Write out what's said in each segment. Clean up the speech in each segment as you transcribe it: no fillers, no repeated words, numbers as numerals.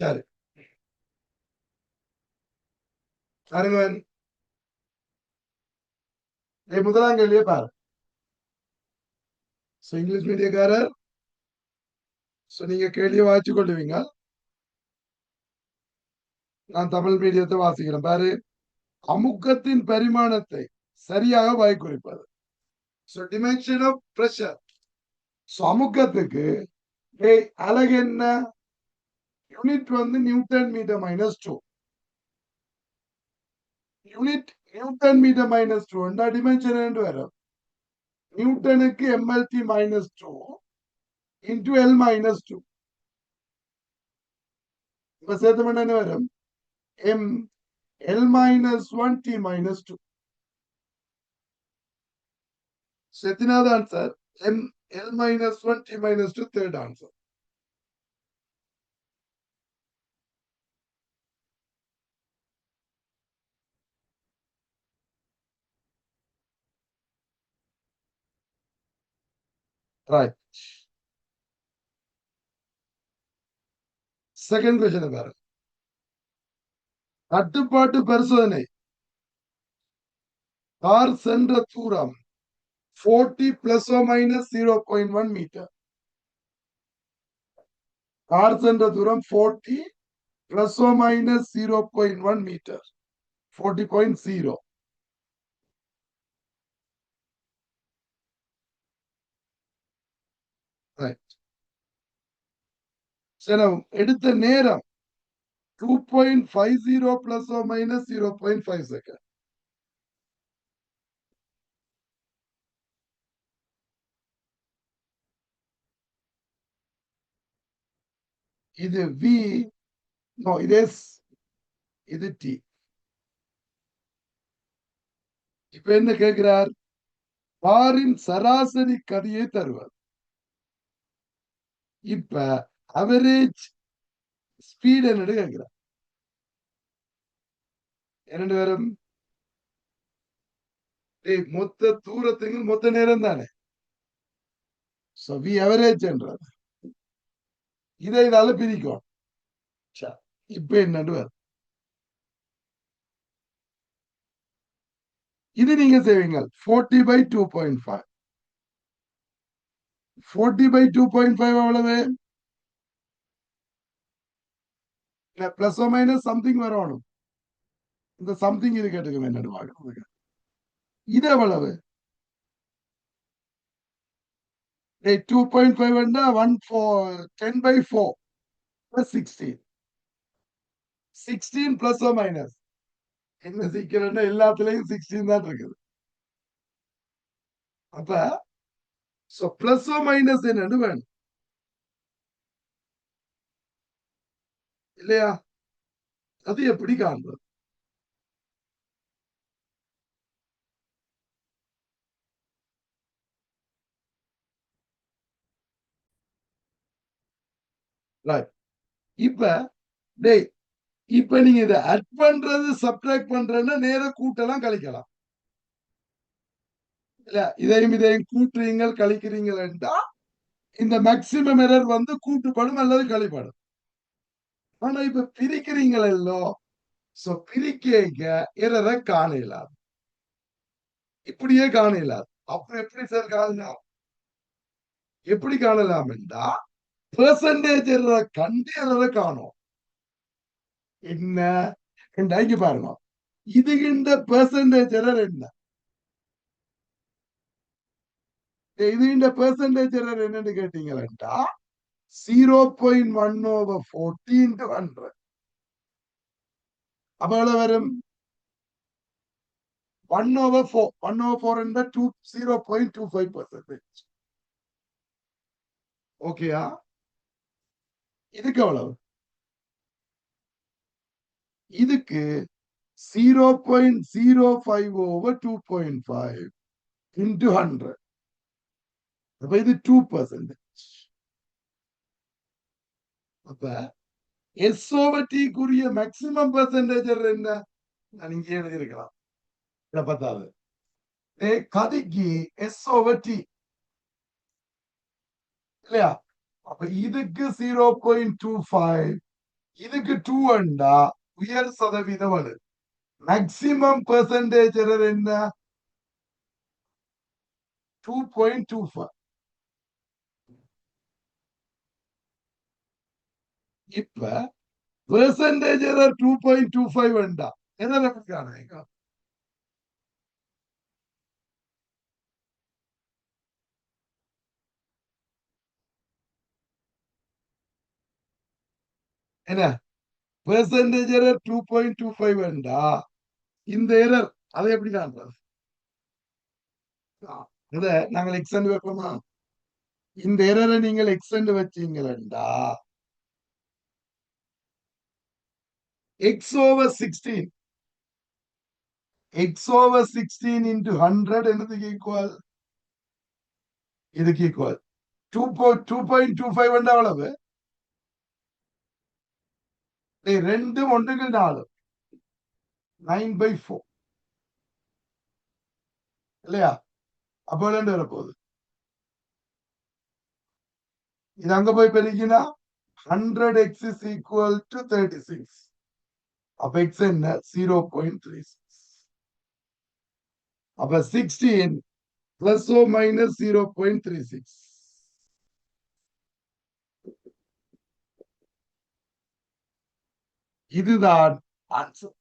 சரி, அருங்கன் முதலாம் கேள்வியே பாரு. இங்கிலீஷ் மீடியக்காரர், நீங்க கேள்வியை வாசிச்சு கொள்ளுவீங்க. நான் தமிழ் மீடியத்தை வாசிக்கிறேன் பாரு. அமுக்கத்தின் பரிமாணத்தை சரியாக வாய்க்குறிப்பது. Dimension of pressure. அமுக்கத்துக்கு அலகு என்ன? யூனிட் வந்து newton metre -2. Unit newton metre -2 dimension என்று வரும். நியூட்டனுக்கு mlt -2 into L -2. இப்ப சேர்த்து என்ன வரும்? m L -1 t -2. எத்தனாவது answer? m L -1 t -2 third answer. Right. Second question பாரு. கட்டுப்பாட்டு பரிசோதனை. கார் சென்ற தூரம் 40 ± 0.1 மீட்டர். கார் சென்ற தூரம் 40 ± 0.1 மீட்டர். 40.0. எடுத்த நேரம் 2.50 ± 0.5 செகண்ட். இது வி, இது எஸ், இது டி. இப்ப என்ன கேட்கிறார்? காரின் சராசரி கதியை தருவார். இப்ப அவரேஜ் ஸ்பீட் என்ன கேட்கிறார்? இரண்டு பேரும் மொத்த தூரத்துக்கு மொத்த நேரம் தானே. அவரேஜ் என்றது இதை இதால பிரிக்கும். இப்ப என்னன்னு வரும்? இது நீங்க செய்வீங்க 40/2.5. 40/2.5 எவ்வளவு? பிளஸ் மைனஸ் சம்திங் வரணும். இந்த சம்திங் இது கேட்டுக்க என்னன்னு. இது எவ்வளவு? 2.5 10/4 plus 16. 16 plus or minus. என்ன சீக்கிரம் எல்லாத்துலயும் 16 தான் இருக்குது. அப்ப பிளஸ் மைனஸ் என்னன்னு வேணும் இல்லையா? அது எப்படி காண்பது? இப்ப இப்ப நீங்க இதை அட் பண்றது சப்ட்ராக்ட் பண்றதுன்னா நேர கூட்டலாம் கழிக்கலாம் இல்ல. இதையும் கூட்டுறீங்க கழிக்கிறீங்களா? இந்த மேக்சிமம் எரர் வந்து கூட்டுப்படும் அல்லது கழிப்படும். ஆனா இப்ப பிரிக்கிறீங்களோ, பிரிக்க எரரை காண இயலாது. இப்படியே காண இயலாது. அப்புறம் எப்படி சார் காணலாம்? எப்படி காணலாம் என்றா பெர்சன்டேஜ் எரரை கண்டு எரரை காணும். என்ன இங்க பாருங்க, இது இந்த பெர்சன்டேஜ் எரர் என்ன? இது இந்த பெர்சன்டேஜ் எரர் என்னன்னு கேட்டீங்களா? 0.1/40 into 100. அப்ப எவ்வளவு வரும்? 1/4. 1/4 என்றா 0.25%. ஓகேயா? இதுக்கு எவ்வளவு? இதுக்கு 0.05/2.5 into 100. அப்ப இது 2%. அப்ப SOT-க்குரிய மேக்சிமம் பெர்சன்டேஜ் என்ன? நான் இங்கே எழுதியிருக்கலாம். பத்தாவது கதிக்கு SOT இல்லையா? அப்ப இதுக்கு 0.25, இதுக்கு 2 அண்டா உயர் சதவீதம் அது. மேக்சிமம் பெர்சன்டேஜ் எரர் என்ன? 2.25. இப்ப பெர்சன்டேஜ் எரர் 2.25 வேண்டா என்ன நமக்கு என்ன பெர்சன்டேஜ் எரர் 2.25 வேண்டா இந்த எரர் அதை எப்படி காண்றது? இத நாங்கள் எக்ஸ்டெண்ட் வைப்போமா? இந்த எரரை நீங்கள் எக்ஸ்டெண்ட் வச்சீங்களா x over 16 x over 16 into 100 என்னதுக்கு ஈக்குவல்? இதுக்கு ஈக்குவல் 2.25 எவ்வளவு? ரெண்டு ஒன்றுக்கு 4 9/4 இல்லையா? அப்போ ரெண்டு வரப்போகுது. இது அங்க போய் பெருக்கினா 100x is equal to 36. அப்ப x என்ன? 0.36. அப்ப 16 plus or minus 0.36. இதுதான் ஆன்சர்.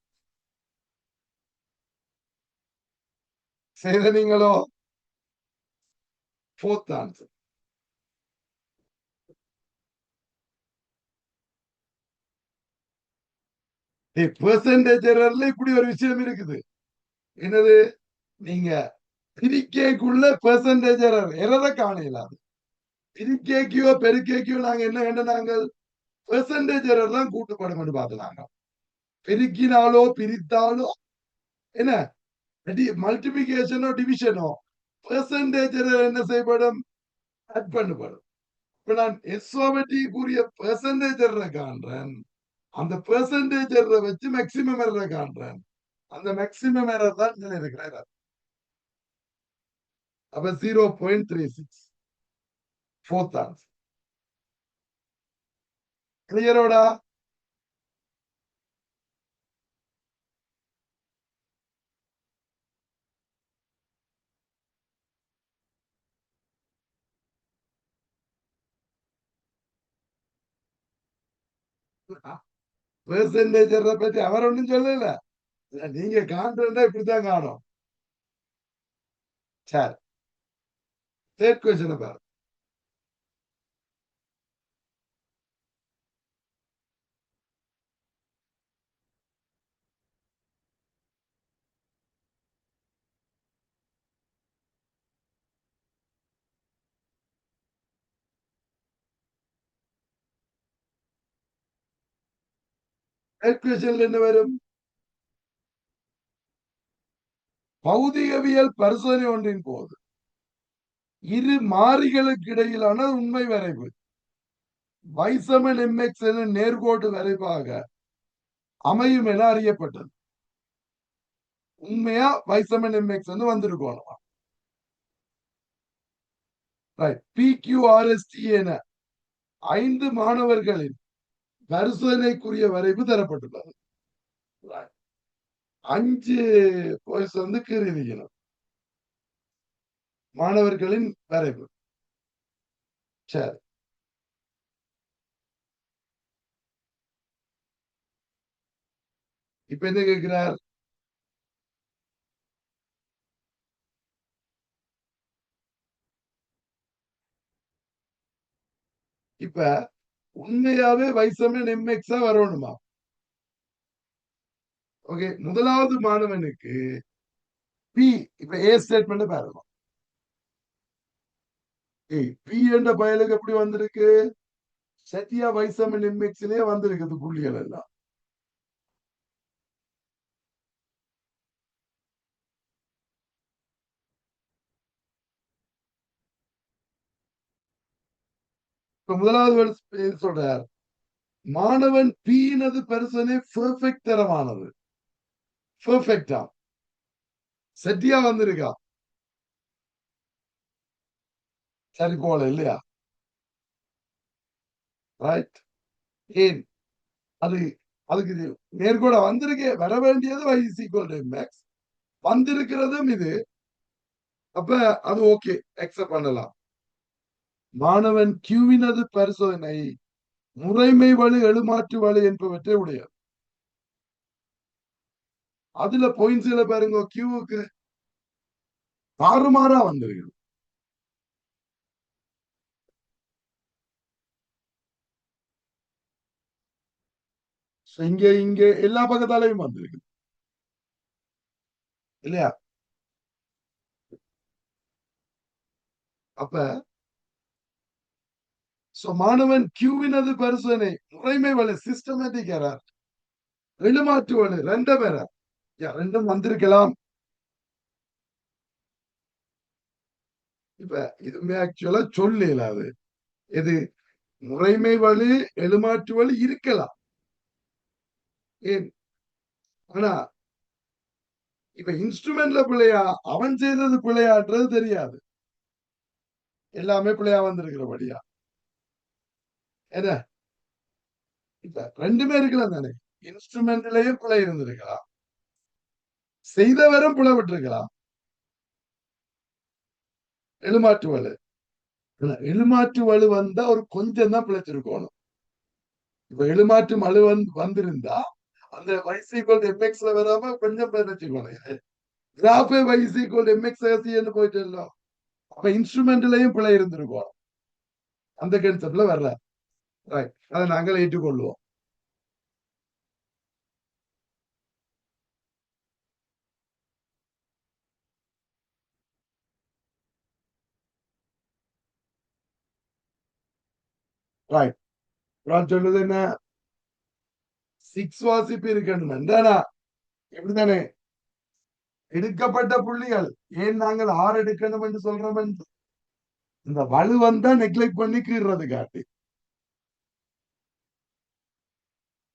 செய்த நீங்களோ? Fourth answer. பெர்சன்டேஜ் எரர்ல இப்படி ஒரு விஷயம் இருக்குது. என்னது? நீங்க பிரிக்கேக்குள்ள பெர்சன்டேஜ் எரர் எரரை காணலாது. பிரிக்கேக்கியோ பெருக்கேக்கியோ நாங்க என்ன கண்ட நாங்கள் பெர்சன்டேஜ் எரர் தான் கூட்டுப்படும் பார்த்துனாங்க. பெருக்கினாலோ பிரித்தாலோ என்ன மல்டிபிகேஷனோ டிவிஷனோ பெர்சன்டேஜ் எரர் என்ன செய்யப்படும்? ஆட் பண்ணப்படும். இப்ப நான் எஸ்ஓபி கூறிய பெர்சன்டேஜ் எரரை காண்றேன். அந்த பெர்சன்டேஜ் எரரை வச்சு மேக்சிமம் எரரை காண்றேன். அந்த மேக்சிமம் எரர் தான் இதுல இருக்கிற. அப்ப 0.36 ஃபோர்த் ஆன்சர். கிளியரோடா? பெர்சன்டேஜ் பத்தி அவர் ஒன்றும் சொல்லல. நீங்க காண்றா இப்படித்தான் காணும். சரி, தேர்ட் கொஸ்டின் பாரு. தேர்ட் கொஸ்டின்ல என்ன வரும்? பௌதிகவியல் பரிசோதனை ஒன்றின் போது இரு மாறிகளுக்கு இடையிலான உண்மை வரைவு வைசமன் எம்எக்ஸ் என நேர்கோட்டு வரைவாக அமையும் என அறியப்பட்டது. உண்மையா வைசமன் எம்எக்ஸ் வந்திருக்கணும். பிக்யூஆர்எஸ்டி என 5 மாணவர்களின் பரிசோதனைக்குரிய வரைவு தரப்பட்டுள்ளது. 5 போய்ஸ் கீறிக்கணும் மாணவர்களின் வரைவு. சரி, இப்ப என்ன கேட்கிறார்? இப்ப உண்மையாவே வைசமன் எம்எக்ஸா வரணுமா? ஓகே, முதலாவது மாணவனுக்கு பி. இப்ப ஏ ஸ்டேட்மெண்ட் பாருங்க. பி என்ற பயலுக்கு எப்படி வந்திருக்கு? சத்யா வைசமன் எம்எக்ஸ்லயே வந்திருக்குது புள்ளிகள் எல்லாம். இப்ப முதலாவது சொல்றார் மாணவன் பீனது பரிசோதனை பெர்ஃபெக்ட் தரமானது. பெர்ஃபெக்டா சத்யா வந்திருக்கா? சரி போல இல்லையா? ரைட். ஏன் அது அதுக்கு நேர்கோட வந்திருக்கே வர வேண்டியது y is equal to mx வந்திருக்கிறதும் இது. அப்ப அது ஓகே அக்செப்ட் பண்ணலாம். மாணவன் கியூவினது பரிசோதனை முறைமை வழி எழுமாற்று வழி என்பவற்றை உடையது. அதுல பாயிண்ட்ஸ்ல பாருங்க, கியூவுக்கு தாறுமாறா வந்திருக்கு. இங்க இங்க எல்லா பக்கத்தாலையும் வந்திருக்கு இல்லையா? அப்ப மாணவன் கியூவினது பரிசோதனை முறைமை வழி சிஸ்டமேட்டிக் எரர் எழுமாற்று வழி ரெண்டும் எரர், ரெண்டும் வந்திருக்கலாம். இப்ப இதுமே ஆக்சுவலா சொல்ல இயலாது. இது முறைமை வழி எழுமாற்று வழி இருக்கலாம். ஏன் ஆனா இப்ப இன்ஸ்ட்ருமெண்ட்ல பிள்ளையா அவன் செய்தது பிள்ளையான்றது தெரியாது. எல்லாமே பிள்ளையா வந்திருக்கிறபடியா என்ன? இப்ப ரெண்டுமே இருக்கலாம் தானே. இன்ஸ்ட்ருமெண்ட்லயும் பிழை இருந்திருக்கலாம், செய்தவரும் பிழை விட்டுருக்கலாம். எழுமாற்று வலு எழுமாற்று வலு வந்தா ஒரு கொஞ்சம் தான் பிழைச்சிருக்கணும். இப்ப எழுமாற்று வலு வந்திருந்தா அந்த வைசிகோல் எம்எக்ஸ்ல வராம கொஞ்சம் பிழைச்சிக்கணும். கிராஃபே வைசிகோல் எம்எக்ஸ் போயிட்டு அப்ப இன்ஸ்ட்ருமெண்ட்லயும் பிழை இருந்திருக்கும். அந்த கான்செப்ட்ல வர்ற அதை நாங்கள் ஏற்றுக்கொள்வோம். சொல்றது என்ன? 6 வாசிப்பு இருக்கணும் என்றானா எப்படித்தானே எடுக்கப்பட்ட புள்ளிகள். ஏன் நாங்கள் 6 எடுக்கணும் என்று சொல்றோம் என்று இந்த வலு வந்தா நெக்லெக்ட் பண்ணி கீறது காட்டு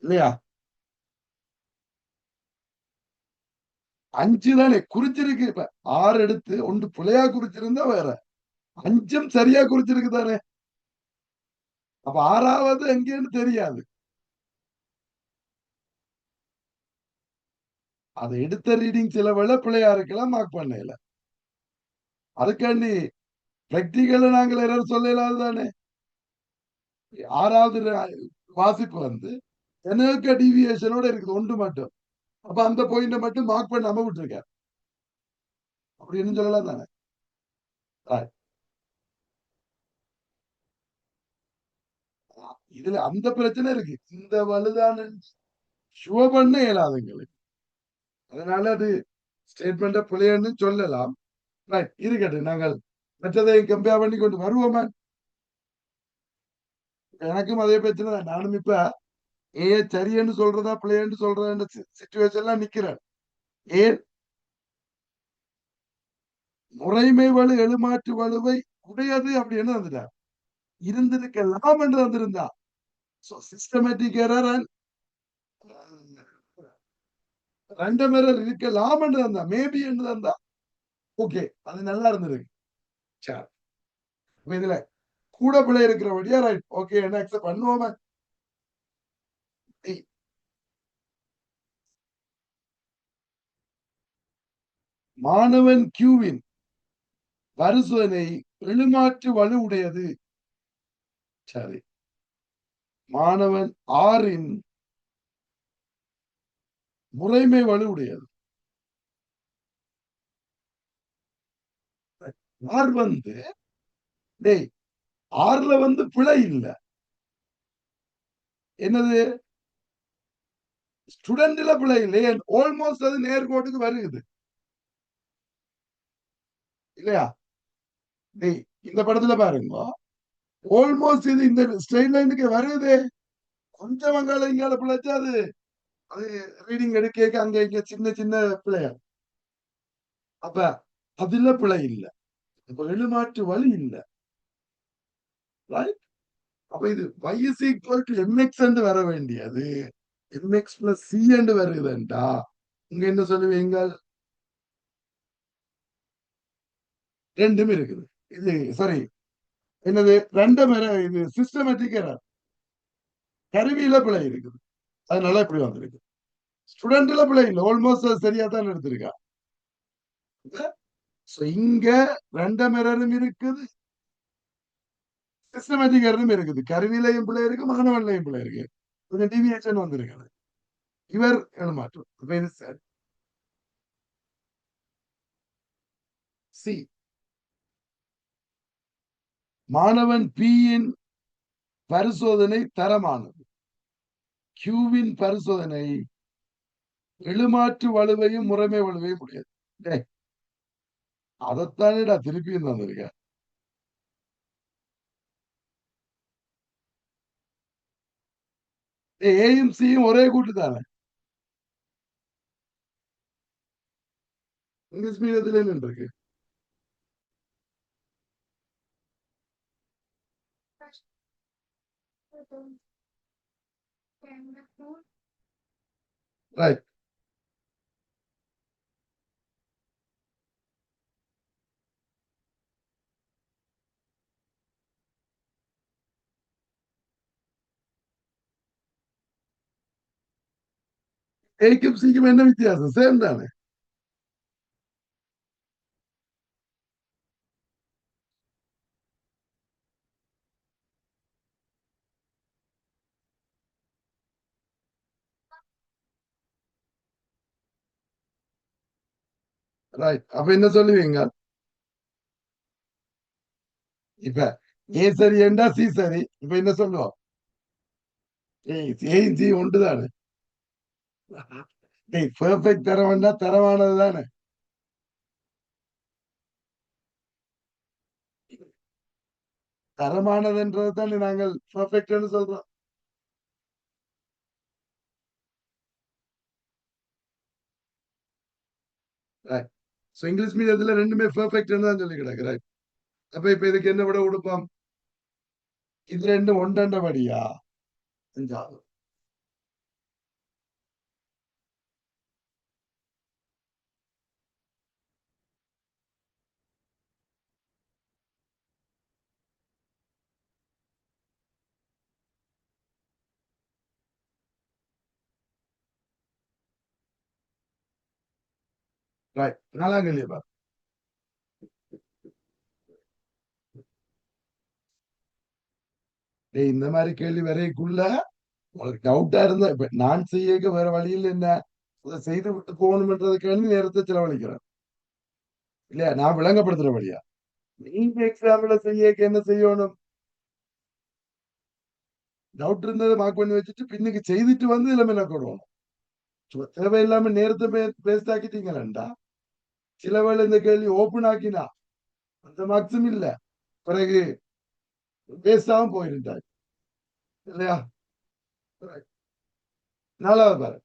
இல்லையா? 5 தானே குறிச்சிருக்கு. இப்ப 6 எடுத்து ஒன்று பிள்ளையா குறிச்சிருந்தா வேற, 5 சரியா குறிச்சிருக்கு தானே. அப்ப 6வது எங்கேன்னு தெரியாது. அதை எடுத்த ரீடிங் சில வேளை பிள்ளையா இருக்கலாம், மார்க் பண்ணல. அதுக்காண்டி பிராக்டிக்கல நாங்கள் எரர் சொல்லலாது தானே. 6வது வாசிப்பு வந்து எனக்கு டிவியேஷனோட இருக்குது ஒன்று மட்டும். அப்ப அந்த பாயிண்ட மட்டும் மார்க் பண்ணாம விட்டுருக்க அப்படின்னு சொல்லலாம் தானே. இதுல அந்த பிரச்சனை இருக்கு. இந்த வலுதான ஷுவ பண்ண இயலாதுங்களுக்கு. அதனால அது ஸ்டேட்மெண்ட் பிள்ளைன்னு சொல்லலாம். இருக்கட்டும், நாங்கள் மற்றதை கம்பேர் பண்ணி கொண்டு வருவோமா? எனக்கும் அதே பிரச்சனை தான். நானும் இப்ப சரியன்னு சொல்றதா பிள்ளைன்னு சொல்றதா சிச்சுவேஷன்ல நிக்கிறேன். ஏன் முறைமை வலு எழுமாற்று வலுவை உடையது அப்படின்னு வந்துட்டார். இருந்திருக்கலாம் என்று வந்திருந்தா சிஸ்டமேட்டிக் எரர் ரெண்டு எரர் இருக்கலாம் என்று வந்தா மேபி என்று வந்தா ஓகே, அது நல்லா இருந்திருக்கு. சரி, இதுல கூட பிள்ளை இருக்கிறபடியா ரைட் ஓகே என்ன அக்செப்ட் பண்ணுவோமா? மாணவன் கியூவின் பரிசோதனை எழுமாற்று வலு உடையது. சரி, மாணவன் ஆறின் முறைமை வலு உடையது. ஆர் வந்து டேய் ஆறுல வந்து பிழை இல்லை. என்னது ஸ்டூடெண்ட்ல பிழை இல்லை, ஆல்மோஸ்ட் அது நேர்கோட்டுக்கு வருகுது இல்லையா? டேய் இந்த படத்துல பாருங்க, ஆல்மோஸ்ட் இது இந்த ஸ்ட்ரெயிட் லைனுக்கு வருது. கொஞ்சம் அங்கால இங்கால பிழைச்சா அது அது ரீடிங் எடுக்க அங்க இங்க சின்ன சின்ன பிள்ளையா. அப்ப அதுல பிழை இல்லை, இப்ப எழுமாற்று வழி இல்லை. அப்ப இது y is equal to mx என்று வர வேண்டியது mx plus c என்று வருகுதுண்டா இங்க என்ன சொல்லுவீங்க? ரெண்டும் இருக்குது. இது சரி, என்னது ரெண்டும் இது சிஸ்டமேட்டிக் எரர், கருவியில பிழை இருக்குது. அதனால இப்படி வந்திருக்கு. ஸ்டூடெண்ட்ல பிள்ளை இல்லை, ஆல்மோஸ்ட் சரியா தான் எடுத்திருக்கா. So, இங்க ரெண்டம் எரரும் இருக்குது, சிஸ்டமேட்டிக் எரரும் இருக்குது. கருவிலையும் பிள்ளை இருக்கு, மாணவன்லையும் பிள்ளை இருக்கு. கொஞ்சம் டிவியேஷன் வந்திருக்கிறது. இவர் ஏமாற்றம். அப்ப இது சரி. சி, மாணவன் பியின் பரிசோதனை தரமானது. கியூவின் பரிசோதனை எழுமாற்று வலுவையும் முறைமை வலுவையும் முடியாது. டேய், அதைத்தானேடா திருப்பியும் தந்திருக்க. ஏயும் சியும் ஒரே கூட்டு தானே. இங்கிலீஷ் மீடியத்துல என்ன இருக்கு? ரைட். ஏக்கும் சிக்கும் என்ன வித்தியாசம்? சேம் தானே. ரைட். அப்ப என்ன சொல்லுவீங்க? இப்ப ஏ சரி என்றா சி சரி. இப்ப என்ன சொல்லுவோம்? ஏயும் சி ஒன்றுதானே. பெர்ஃபெக்ட் தரவன்னா தரமானது தானே. தரமானதுன்றது தானே நாங்கள் பெர்ஃபெக்ட்னு சொல்றோம். ரைட். சோ இங்கிலீஷ் மீடியத்துல ரெண்டுமே பெர்ஃபெக்ட்னு தான் சொல்லி கிடக்கு. அப்ப இப்ப இதுக்கு என்ன விட கொடுப்போம்? இது ரெண்டும் ஒன்றண்டபடியா அஞ்சாவது. ரைட். நாலாம் கேள்வி பாரு. டேய், இந்த மாதிரி கேள்வி வரைக்குள்ள உங்களுக்கு டவுட்டா இருந்தா, இப்ப நான் செய்ய வேற வழியில் என்ன, அதை செய்து விட்டு போகணும்ன்றதுக்கு நேரத்தை செலவழிக்கிறேன் இல்லையா, நான் விளங்கப்படுத்துற வழியா. நீங்க எக்ஸாம்ல செய்ய என்ன செய்யணும்? டவுட் இருந்ததை மார்க் பண்ணி வச்சுட்டு பின்னுக்கு செய்துட்டு வந்து இளமை கொடுக்கணும். தேவையில்லாம நேரத்தை பேஸ்ட் ஆக்கிட்டீங்களா? சில வேளை இந்த கேள்வி ஓபன் ஆக்கினா அந்த மார்க்ஸும் இல்ல, பிறகு வேஸ்டாவும் போயிருந்தாரு இல்லையா. நாலாவது பாரு.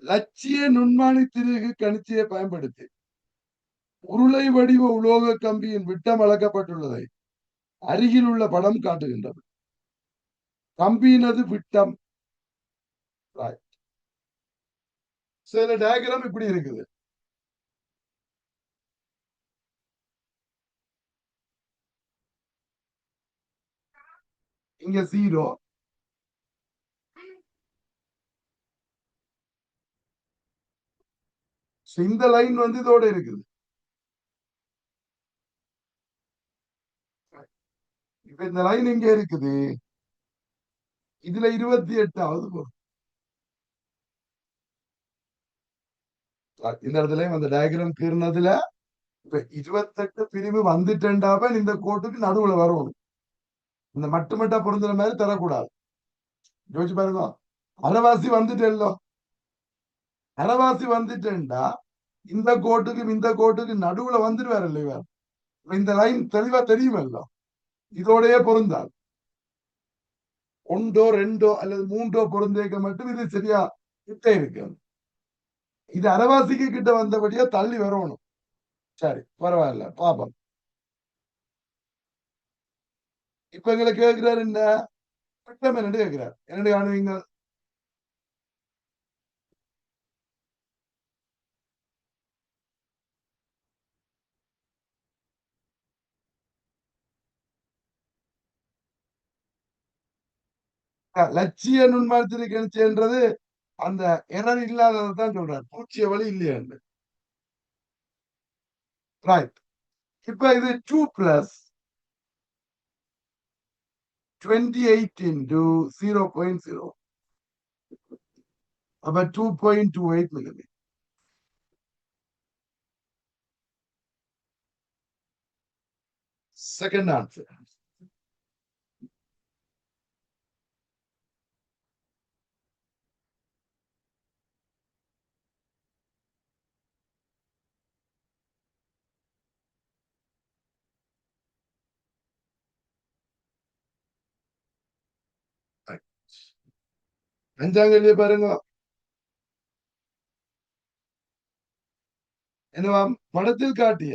லட்சிய நுண்மானி திருகு கணிச்சியை பயன்படுத்தி உருளை வடிவ உலோக கம்பியின் விட்டம் அளக்கப்பட்டுள்ளதை அருகில் உள்ள படம் காட்டுகின்றது. கம்பியினது விட்டம். சில டயக்ராம் இப்படி இருக்குது. இங்க 0. இந்த லைன் வந்து இதோட இருக்குது. இப்ப இந்த லைன் எங்க இருக்குது? இதுல 28வது போகும். இந்த இடத்துல அந்த டயக்ராம் கீர்னதுல இப்ப 28 பிரிவு வந்துட்டேன்டாவ இந்த கோட்டுக்கு நடுவுல வரணும். இந்த மட்டுமட்டா பொருந்துற மாதிரி தரக்கூடாது. யோசிச்சு பாருங்க. அரைவாசி வந்துட்டேன்லோ. அரைவாசி வந்துட்டேன்டா இந்த கோட்டுக்கு இந்த கோட்டுக்கு நடுவுல வந்துருவாரு இல்லையா. இந்த லைன் தெளிவா தெரியுமല്ലോ. இதோடயே பொருந்தாது. ஒன்றோ ரெண்டோ அல்லது மூன்றோ பொருந்தேக்க மட்டும் இது சரியா கிட்ட இருக்கு. இது அரைவாசிக்கு கிட்ட வந்தபடியா தள்ளி வரணும். சரி, பரவாயில்ல, பாப்போம். இப்ப எங்களை கேட்கிறாரு என்ன விட்டம் என்னன்னு கேட்கிறார். என்னன்னு காணுவீங்க? லட்சிய நுண்மாத்திரை கணிச்சுன்றது அந்த எரர் இல்லாததை தான் சொல்றாரு, பூச்சிய வழி இல்லையாண்டு. ரைட். இப்ப இது 2 பிளஸ் 28 இன்டு 0.0, அப்ப 2.28 மில்லிமீட்டர். Second answer. அஞ்சாம் கேள்வியை பாருங்க. என்னவாம், படத்தில் காட்டிய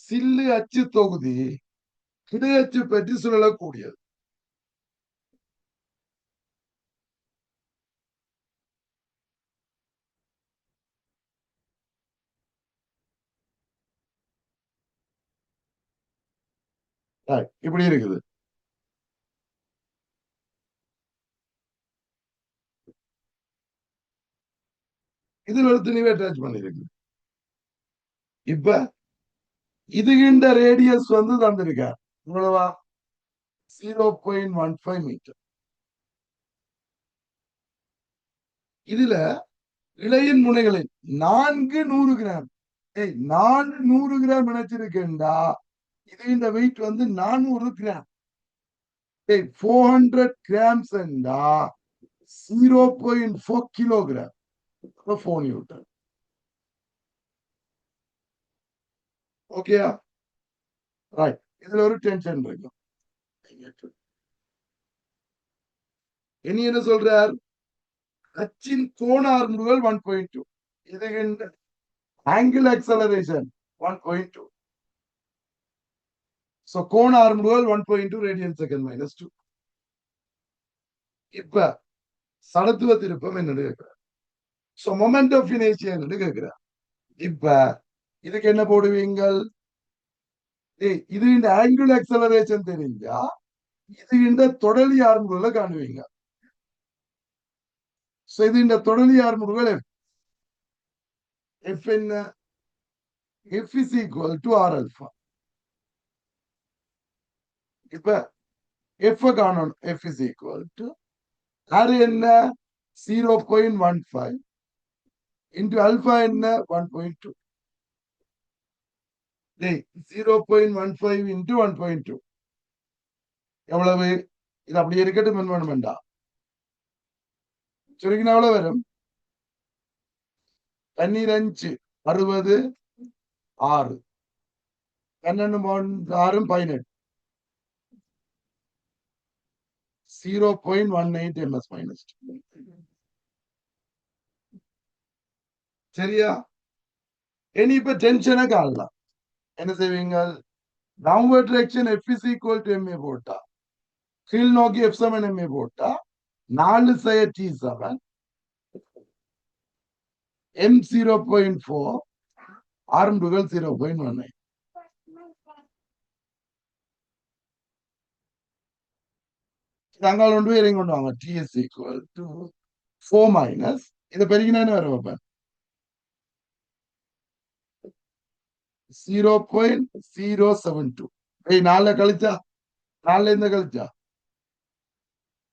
சில்லு அச்சு தொகுதி கிடை அச்சு பற்றி சுழலக்கூடியது. இப்படி இருக்குது. இதுல ஒரு துணிவை அட்டாச் பண்ணிருக்கு. இப்ப இதுகின்ற ரேடியஸ் வந்து தந்திருக்கார், இவ்வளவா, 0.15 மீட்டர். இதுல இழையின் முனைகளில் 400 கிராம், 400 கிராம் இணைச்சிருக்கேன்டா. இது இந்த வெயிட் வந்து 400 கிராம். 400 grams 0.4 kilogram, 4 Newton. ஓகேயா? ரைட். இதுல ஒரு டென்ஷன் இருக்கும். இனி என்ன சொல்றார், அச்சின் கோண ஆர்முகள் 1.2, இது ஆங்கிள் ஆக்சலரேஷன் 1.2. So கோண ஆர்முகள் 1.2 ரேடியன் செகண்ட் மைனஸ் 2. இப்ப சடத்துவ திருப்பம் என்னன்னு கேட்கிறார். சோ மொமெண்ட் ஆஃப் இனர்ஷியா என்னன்னு கேட்கிறார். இப்ப இதுக்கு என்ன போடுவீங்கள், இது இந்த ஆங்கிள் ஆக்சலரேஷன் தெரிஞ்சா இது இந்த தொடலி ஆர்முகளை காணுவீங்க. இது இந்த தொடலி ஆர்முகள் எஃப் என்ன, F is equal to r alpha. இப்ப எஃப் காணணும், F is equal to r என்ன 0.15 இன்டு அல்பா என்ன 1.2. 0.15 இன்டு 1.2 எவ்வளவு? இது அப்படியே இருக்கட்டும், என்ன வேண்டாம் சுருக்கினா எவ்வளவு வரும், 12 60 6 12 6 18, 0.18 ms மைனஸ். சரியா? இனி இப்ப டென்ஷனை காணலாம். என்ன செய்வீங்க, downward direction F is equal to MA போட்டா, கீழ் நோக்கி எஃப் சமன் எம்ஏ போட்டா 4 T7 M 0.4 ஆர்முகள் 0.19. நாங்கள் கொண்டு போய் கொண்டு வாங்க, டிஎஸ் ஈக்குவல் டு 4 மைனஸ் இதை பெருகினானே வர வைப்பேன் 0.072. 4 கழிச்சா, 4 இருந்து கழிச்சா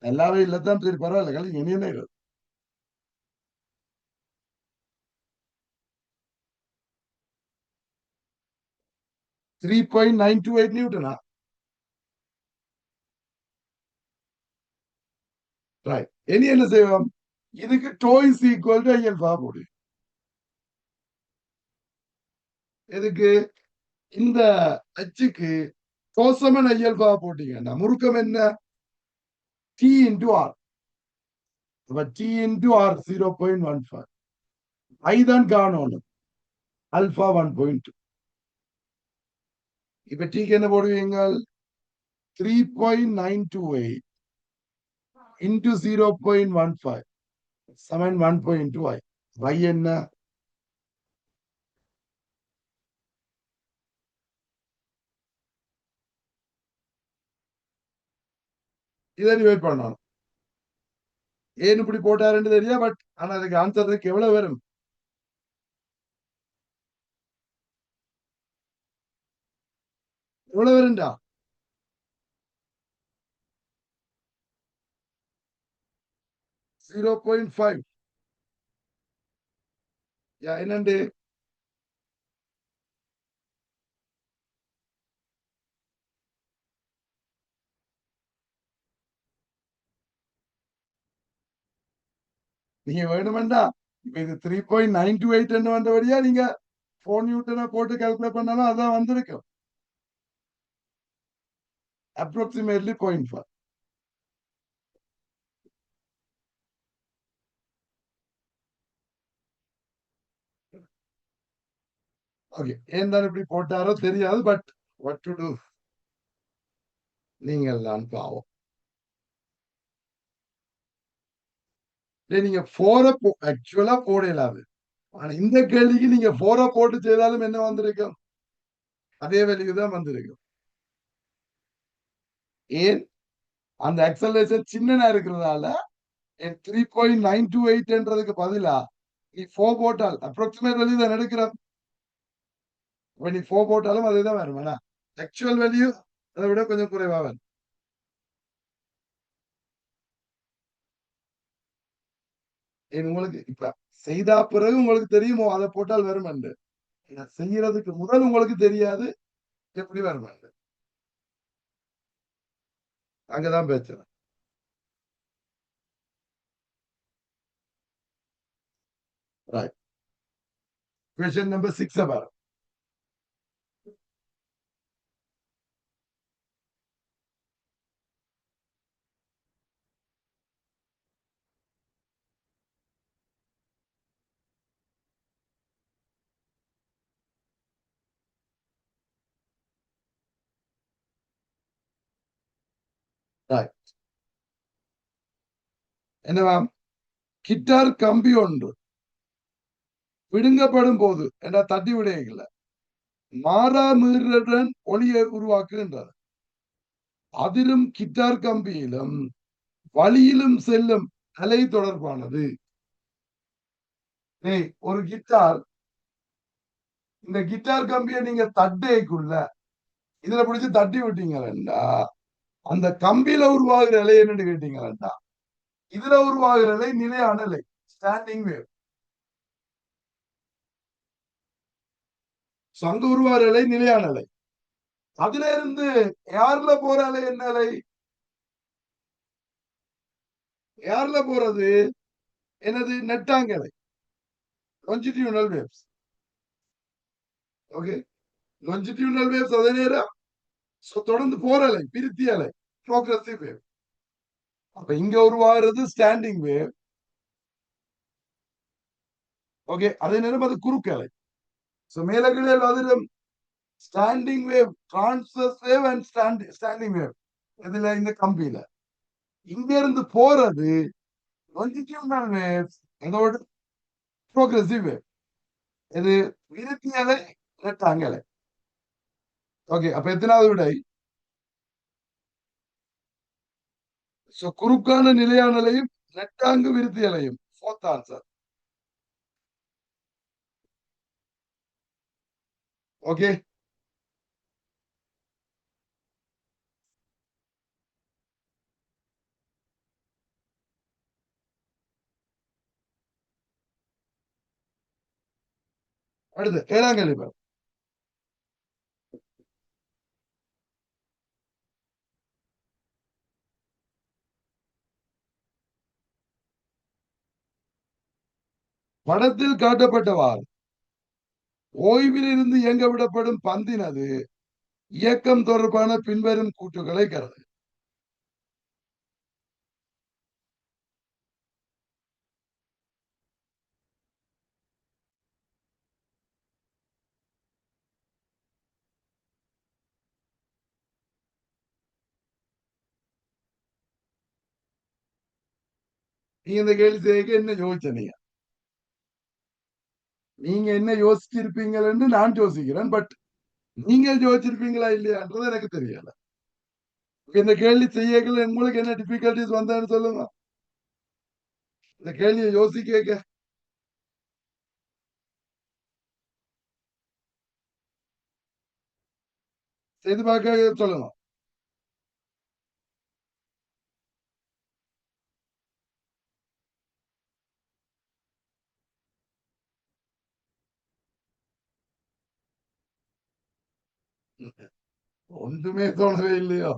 எல்லாமே இல்லத்தான், சரி பரவாயில்ல கழிச்சு, இனி என்ன 3.928 நியூட்டனா. ரைட். இனி என்ன செய்வோம், இதுக்கு tau is equal to I alpha போடு. எதுக்கு, இந்த அச்சுக்கு கோசமன் ஐஎல்பா போட்டீங்கன்னா முறுக்கம் என்ன, T into R. T into R 0.15, I தான் காணணும், அல்பா 1.2. இப்ப டீக்கு என்ன போடுவீங்க, 3.928 into 0.15 7 1.2 y. Y என்ன, இதை நீ வெயிட் பண்ணணும். ஏன் இப்படி போட்டாருன்னு தெரியா, பட் ஆனா அதுக்கு ஆன்சருக்கு எவ்வளவு வரும்? எவ்வளவு வரும்டா? 0.5. என்னண்டு? நீங்க வேணுமெண்டா இப்ப இது 3.928 வந்தபடியா நீங்க 4 நியூட்டனை போட்டு கால்குலேட் பண்ணாலும் அதான் வந்திருக்கும். அப்ராக்சிமேட்லி 0.5. ஓகே, ஏன் தான் இப்படி போட்டாரோ தெரியாது, பட் வாட் டு டூ, நீங்கள் தான் பாவம். நீங்க போர ஆக்சுவலா போட இயலாது. ஆனா இந்த கேள்விக்கு நீங்க போர போட்டு செய்தாலும் என்ன வந்திருக்கும்? அதே வேல்யூ தான் வந்திருக்கும். ஏன்? அந்த அக்சலரேஷன் சின்னனா இருக்கிறதால 3.928 பதிலா நீ 4 போட்டால் அப்ராக்சிமேட் வேல்யூ தான் எடுக்கிறோம். நீ 4 போட்டாலும் அதேதான் வரும். ஆனா ஆக்சுவல் வேல்யூ அதை விட கொஞ்சம் குறைவா வரும். உங்களுக்கு இப்ப செய்தா பிறகு உங்களுக்கு தெரியுமோ அதை போட்டால் வரும் என்று. செய்யறதுக்கு முதல் உங்களுக்கு தெரியாது எப்படி வரும் என்று. அங்கதான் பிரச்சனை. ரைட். கொஸ்டின் நம்பர் 6 பாரு. ரைட். என்னவா? கிட்டார் கம்பி ஒன்று பிடுங்கப்படும் போது என்ற தட்டி விடையில மாறா மீறுடன் ஒளியை உருவாக்குகின்றது. அதிலும் கிட்டார் கம்பியிலும் வழியிலும் செல்லும் அலை தொடர்பானது. ஒரு கிட்டார், இந்த கிட்டார் கம்பியை நீங்க தட்டைக்குள்ள இதுல பிடிச்சு தட்டி விட்டீங்களா, அந்த கம்பியில உருவாகிற அலை என்னன்னு கேட்டீங்களா, இதுல உருவாகிற அலை நிலையான அலை, ஸ்டாண்டிங் வேவ். அங்க உருவாகிற அலை நிலையான அலை. அதுல இருந்து ஏர்ல போற அலை என்ன அலை? ஏர்ல போறது எனது நெட்டாங்கலை, longitudinal waves. Okay, longitudinal waves அதே நேரம் தொடர்ந்து போற அலை, பிரித்தி அலை, ப்ரோக்ரசிவ் வேவ். அப்ப இங்க உருவாகிறது ஸ்டாண்டிங் வேவ். ஓகே, அதே நேரம் அது குறுக்கு அலை. மேல கீழே அதிலும் standing wave, transverse wave and standing wave இதுல இந்த கம்பியில. இங்க இருந்து போறது longitudinal waves, இதோட ப்ரோக்ரசிவ் வேவ். இது விருத்தி அலை, ரெக்டாங்க அலை. ஓகே, அப்ப எத்தனாவது விடை? குறுக்கான நிலையான அலையும் நெட்டாங்கு விருத்தி அலையும். Fourth answer. ஓகே, அடுத்து 7ஆம் கேள்வி பாரு. படத்தில் காட்டப்பட்டவாறு ஓய்வில் இருந்து இயங்க விடப்படும் பந்தினது இயக்கம் தொடர்பான பின்வரும் கூற்றுகளை கருது. நீங்க இந்த கேள்வி செய்ய என்ன யோசிச்ச? நீங்க என்ன யோசிச்சிருப்பீங்கன்னு நான் யோசிக்கிறேன், பட் நீங்கள் யோசிச்சிருப்பீங்களா இல்லையான்றது எனக்கு தெரியல. இந்த கேள்வி செய்யல உங்களுக்கு என்ன டிஃபிகல்டிஸ் வந்தான்னு சொல்லுங்க. இந்த கேள்வியை யோசிக்க செய்து பார்க்க சொல்லுங்க. ஒன்றுமே தோணவே இல்லையோ?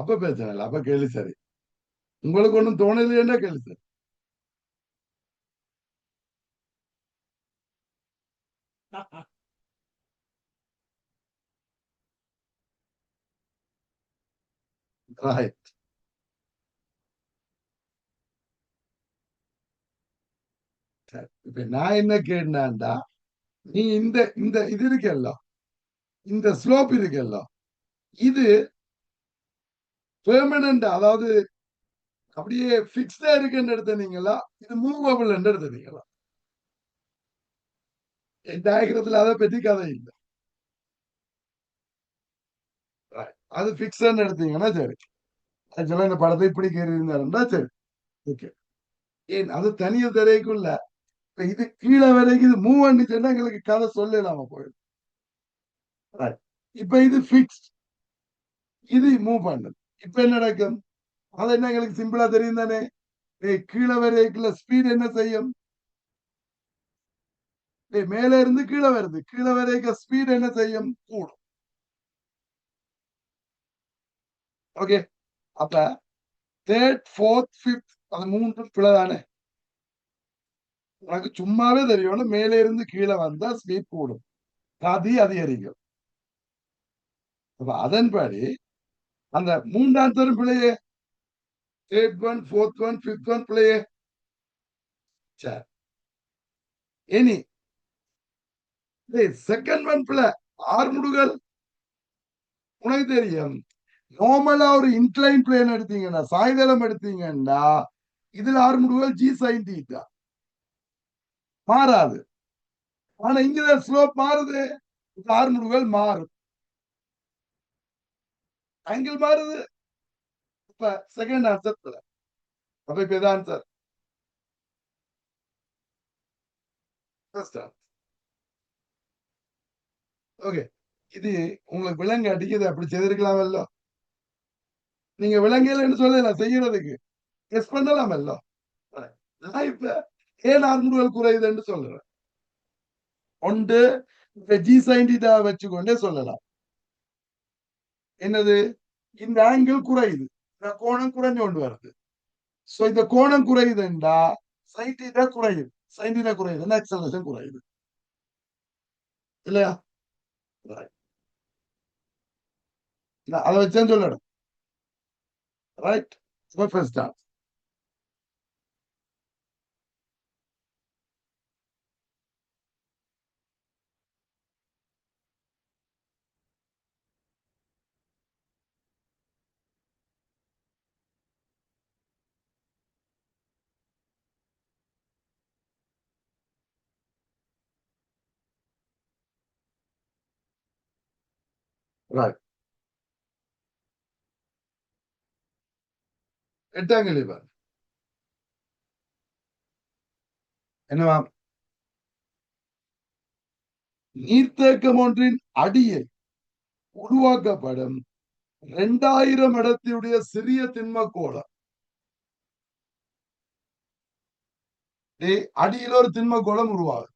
அப்ப பிரச்சனை இல்லை, அப்ப கேள்வி சரி. உங்களுக்கு ஒண்ணும் தோணலைன்னா கேள்வி சரி. Right. சரி. இப்ப நான் என்ன கேட்டேன்டா, நீ இந்த இந்த இது இருக்கல்ல, இந்த ஸ்லோப் இருக்கல்ல, இது பெர்மனன்ட், அதாவது அப்படியே பிக்ஸ்டா இருக்குன்னு எடுத்தீங்களா, இது மூவபிள் எடுத்தீங்களா? டயக்ரத்துல அதை பற்றி கதை இல்லை. அது பிக்ஸ்ன்னு எடுத்தீங்கன்னா சரி. ஆக்சுவலா இந்த படத்தை இப்படி கேறியிருந்தாருன்னா சரி, ஓகே. ஏன் அது தனிய திரைக்குள்ள இப்ப இது கீழே வரைக்கும் இது மூவ் பண்ணிச்சுன்னா எங்களுக்கு கதை சொல்லலாம போயிடும். Right. இப்ப இது பிக்ஸ்ட், இது மூவ் பண்ணுது. இப்ப என்ன நடக்கும்? அது என்ன எங்களுக்கு சிம்பிளா தெரியும் தானே. கீழே வரைக்குள்ள ஸ்பீட் என்ன செய்யும்? மேல இருந்து கீழே வருது, கீழே வரைக்கும் ஸ்பீட் என்ன செய்யும்? கூடும். ஓகே. அப்ப தேர்ட், ஃபோர்த், பிப்த், அது மூன்றும் பிழைதானே. உனக்கு சும்மாவே தெரியும், மேல இருந்து கீழே வந்தா ஸ்பீட் கூடும், கதி அதிகரிக்கும். அப்ப அதன்படி அந்த மூன்றாம் தரும் பிழையே, third one, fourth one, fifth one பிழையே. சரி, இனி செகண்ட் ஒன் பிள்ளை ஆறு முடுகள். உனக்கு தெரியும், நார்மலா ஒரு இன்க்ளைன் பிளேன் எடுத்தீங்கன்னா, சாய்தளம் எடுத்தீங்கன்னா, இதுல ஆறு முடுகள் ஜி சைன் தீட்டா மாறாது. ஆனா இங்கதான் ஸ்லோப் மாறுது, ஆறு முடுகள் மாறும், ஆங்கிள் மாறுது. இப்ப செகண்ட் ஆன்சர். அப்ப இப்ப இதான் ஆன்சர். ஓகே. இது உங்களுக்கு விலங்கு அடிக்குது, அப்படி செய்திருக்கலாமல்ல. நீங்க விலங்குகள் சொல்லலாம் செய்யறதுக்கு கெஸ் பண்ணலாமல்ல. நான் இப்ப ஏன் ஆறுமுடுகள் குறையுதுன்னு சொல்றேன். ஒன்று ஜி சைன் தீட்டா வச்சுக்கொண்டே சொல்லலாம். என்னது? இந்த ஆங்கிள் குறையுது, இந்த கோணம் குறைஞ்சு கொண்டு வருது. சோ இந்த கோணம் குறையுதுண்டா சைன் தீட்டா குறையுது, சைன் தீட்டா குறையுதுன்னா ஆக்சலரேஷன் குறையுது இல்லையா? Right. அதை வச்சேன்னு சொல்லணும். ரைட். First answer. ரைட். எட்டாம் கேள்வி பாருங்க. என்னவா? நீர்த்தேக்கம் ஒன்றின் அடியில் உருவாக்கப்படும் 2000 இடத்தினுடைய சிறிய திண்ம கோளம். அடியில் ஒரு திண்ம கோளம் உருவாகும்.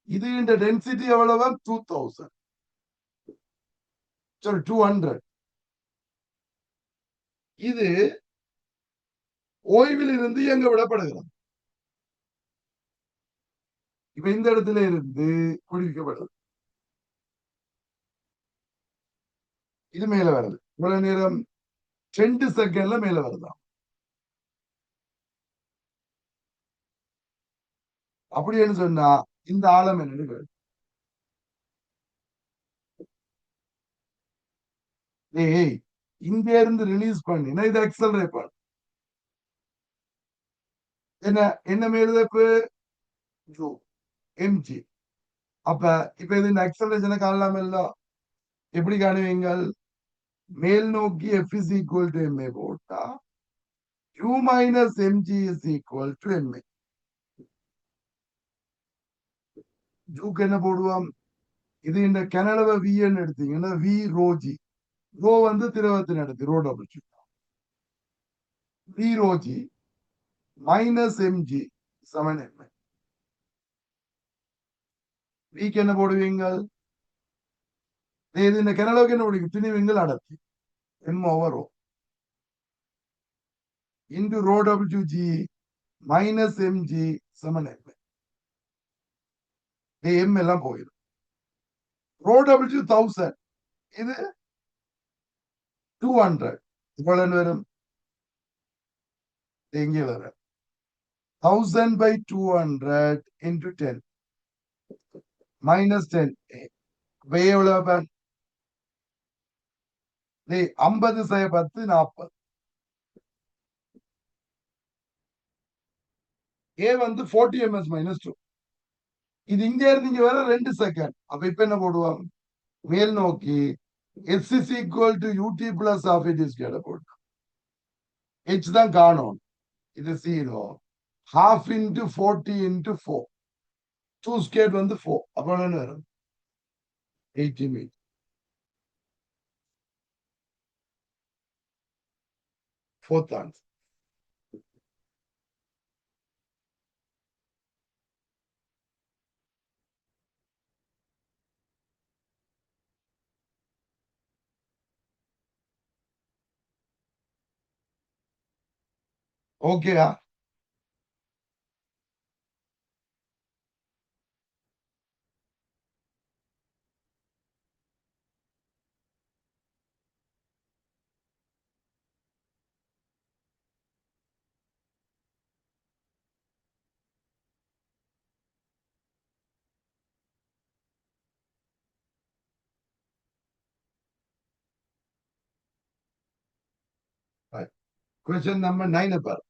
இது இந்த டென்சிட்டி எவ்வளவு? 2000. சரி, 200. இது ஓய்வில் இருந்து எங்க விடப்படுகிறது? இப்ப இந்த இடத்துல இருந்து குளிக்கப்படுது. இது மேல வருது. இவ்வளவு நேரம் 2 செகண்ட்ல மேல வருதான். அப்படின்னு சொன்னா இந்த ஆழம் என்னன்னு, ஏய், இங்க இருந்து ரிலீஸ் பண்ணினா இது எக்ஸலரேட் பண்ணு. என்ன என்ன மேலுதப்பு? mg. அப்ப இப்ப இது ஆக்சலரேஷனை காணலாமல்ல. எப்படி காணுவீங்கள்? மேல் நோக்கி F is equal to ma போட்டா u minus mg is equal to ma. ஜூக்கு என்ன போடுவோம்? இது இந்த கனடவ v ன்னு எடுத்தீங்கன்னா v rho g. ரோ வந்து திரவத்தின் அடுத்து row W. v rho g minus mg சமன் ma. v என்ன போடுவீங்கள்? இது இந்த கனடாவுக்கு என்ன போடுவீங்க? திணிவீங்கள் அடர்த்தி m over rho into rho wg minus mg சமன் ma. m எல்லாம் போயிடும். ரோ டபிள்யூ 1000, இது 200. இவ்வளவு வரும் எங்கே வர 1000 by 200 into 10 minus 10. எவ்வளவு 50 10 40. ஏ வந்து 40 ms minus 2. இது இங்க இருந்து இங்க வர 2 செகண்ட். அப்ப இப்ப என்ன போடுவோம்? மேல் நோக்கி s is equal to ut plus half it is square போட்டு h தான் காணும். இது 0 half into 40 into 4 2 squared வந்து 4. அப்ப என்ன வரும்? 80 மீட்டர். Fourth answer. ஓகேயா? Question number 9 பாரு.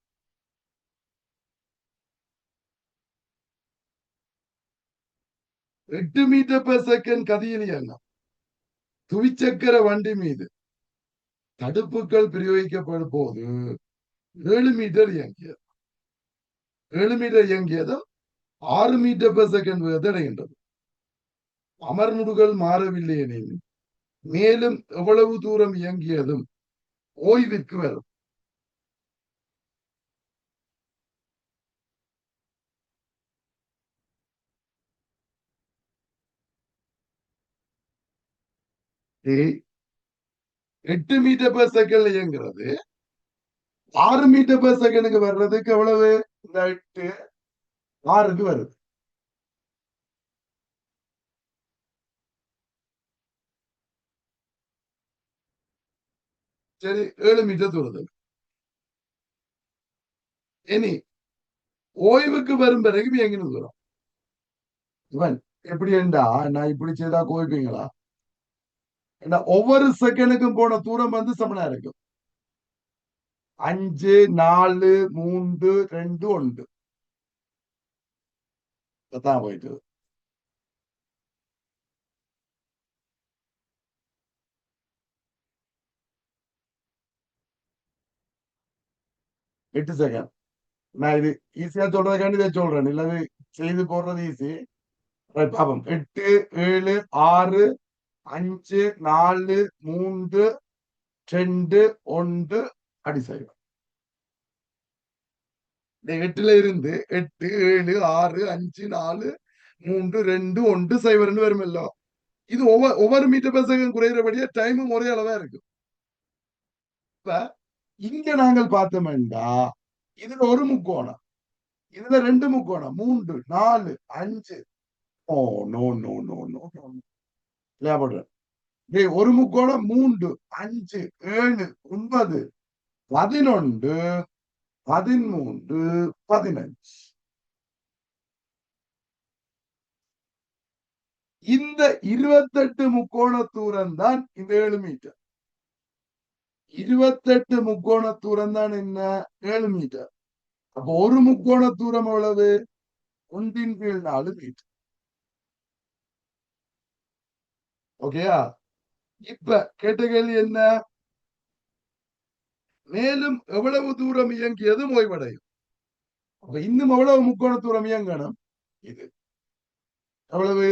8 மீட்டர் per second கதியில் இயங்கும் துவிச்சக்கர வண்டி மீது தடுப்புகள் பிரயோகிக்கப்படும் போது 7 மீட்டர் இயங்கியது. 7 மீட்டர் இயங்கியதும் 6 மீட்டர் per second வேகத்தை அடைகின்றது. அமர்முடுகள் மாறவில்லை எனில் மேலும் எவ்வளவு தூரம் இயங்கியதும் ஓய்விற்கு வரும். ஏய், 8 மீட்டர் per செகண்ட் இயங்குறது 6 மீட்டர் per செகண்டுக்கு வர்றதுக்கு எவ்வளவு? இந்த 8 6க்கு வருது. சரி, 7 மீட்டர் தூரத்துக்கு. இனி ஓய்வுக்கு வரும் பிறகு எங்கிருந்து தூரம்? இவன் எப்படி என்றா நான் இப்படி செய்தா கோய்ப்பீங்களா? ஒவ்வொரு செகண்டுக்கும் போன தூரம் வந்து சமனா இருக்கும். 5 4 3 2 1 தான் போயிட்டு. எட்டு செகண்ட். நான் இது ஈஸியா சொல்றதுக்காண்டி இதை சொல்றேன். இல்லது செய்து போடுறது ஈஸி. பாப்போம். 8 7 6 5 4 3 2 1 அடி செய்வோம். 8ல இருந்து 8 7 6 5 4 3 2 1 சைபர்னு வருமല്ലോ. இது ஒவ்வொரு மீட்டர் per செகண்ட் குறைகிறபடியே டைமும் ஒரே அளவா இருக்கு. இப்ப இங்க நாங்கள் பார்த்தோம்டா இதுல ஒரு முக்கோணம், இதுல 2 முக்கோணம் 3 4 5. Oh no no no no லேபடுறேன். ஒரு முக்கோணம் 3 5 7 9 11 13 15. இந்த 28 முக்கோண தூரம் தான் இந்த 7 மீட்டர். 28 முக்கோண தூரம் தான் என்ன? 7 மீட்டர். அப்போ ஒரு முக்கோண தூரம் எவ்வளவு? 1/4 மீட்டர். ஓகேயா? இப்ப கேட்ட கேள்வி என்ன? மேலும் எவ்வளவு தூரம் இயங்கியதும் ஓய்வடையும். அப்ப இன்னும் எவ்வளவு முக்கோண தூரம் இயங்கணும்? இது எவ்வளவு?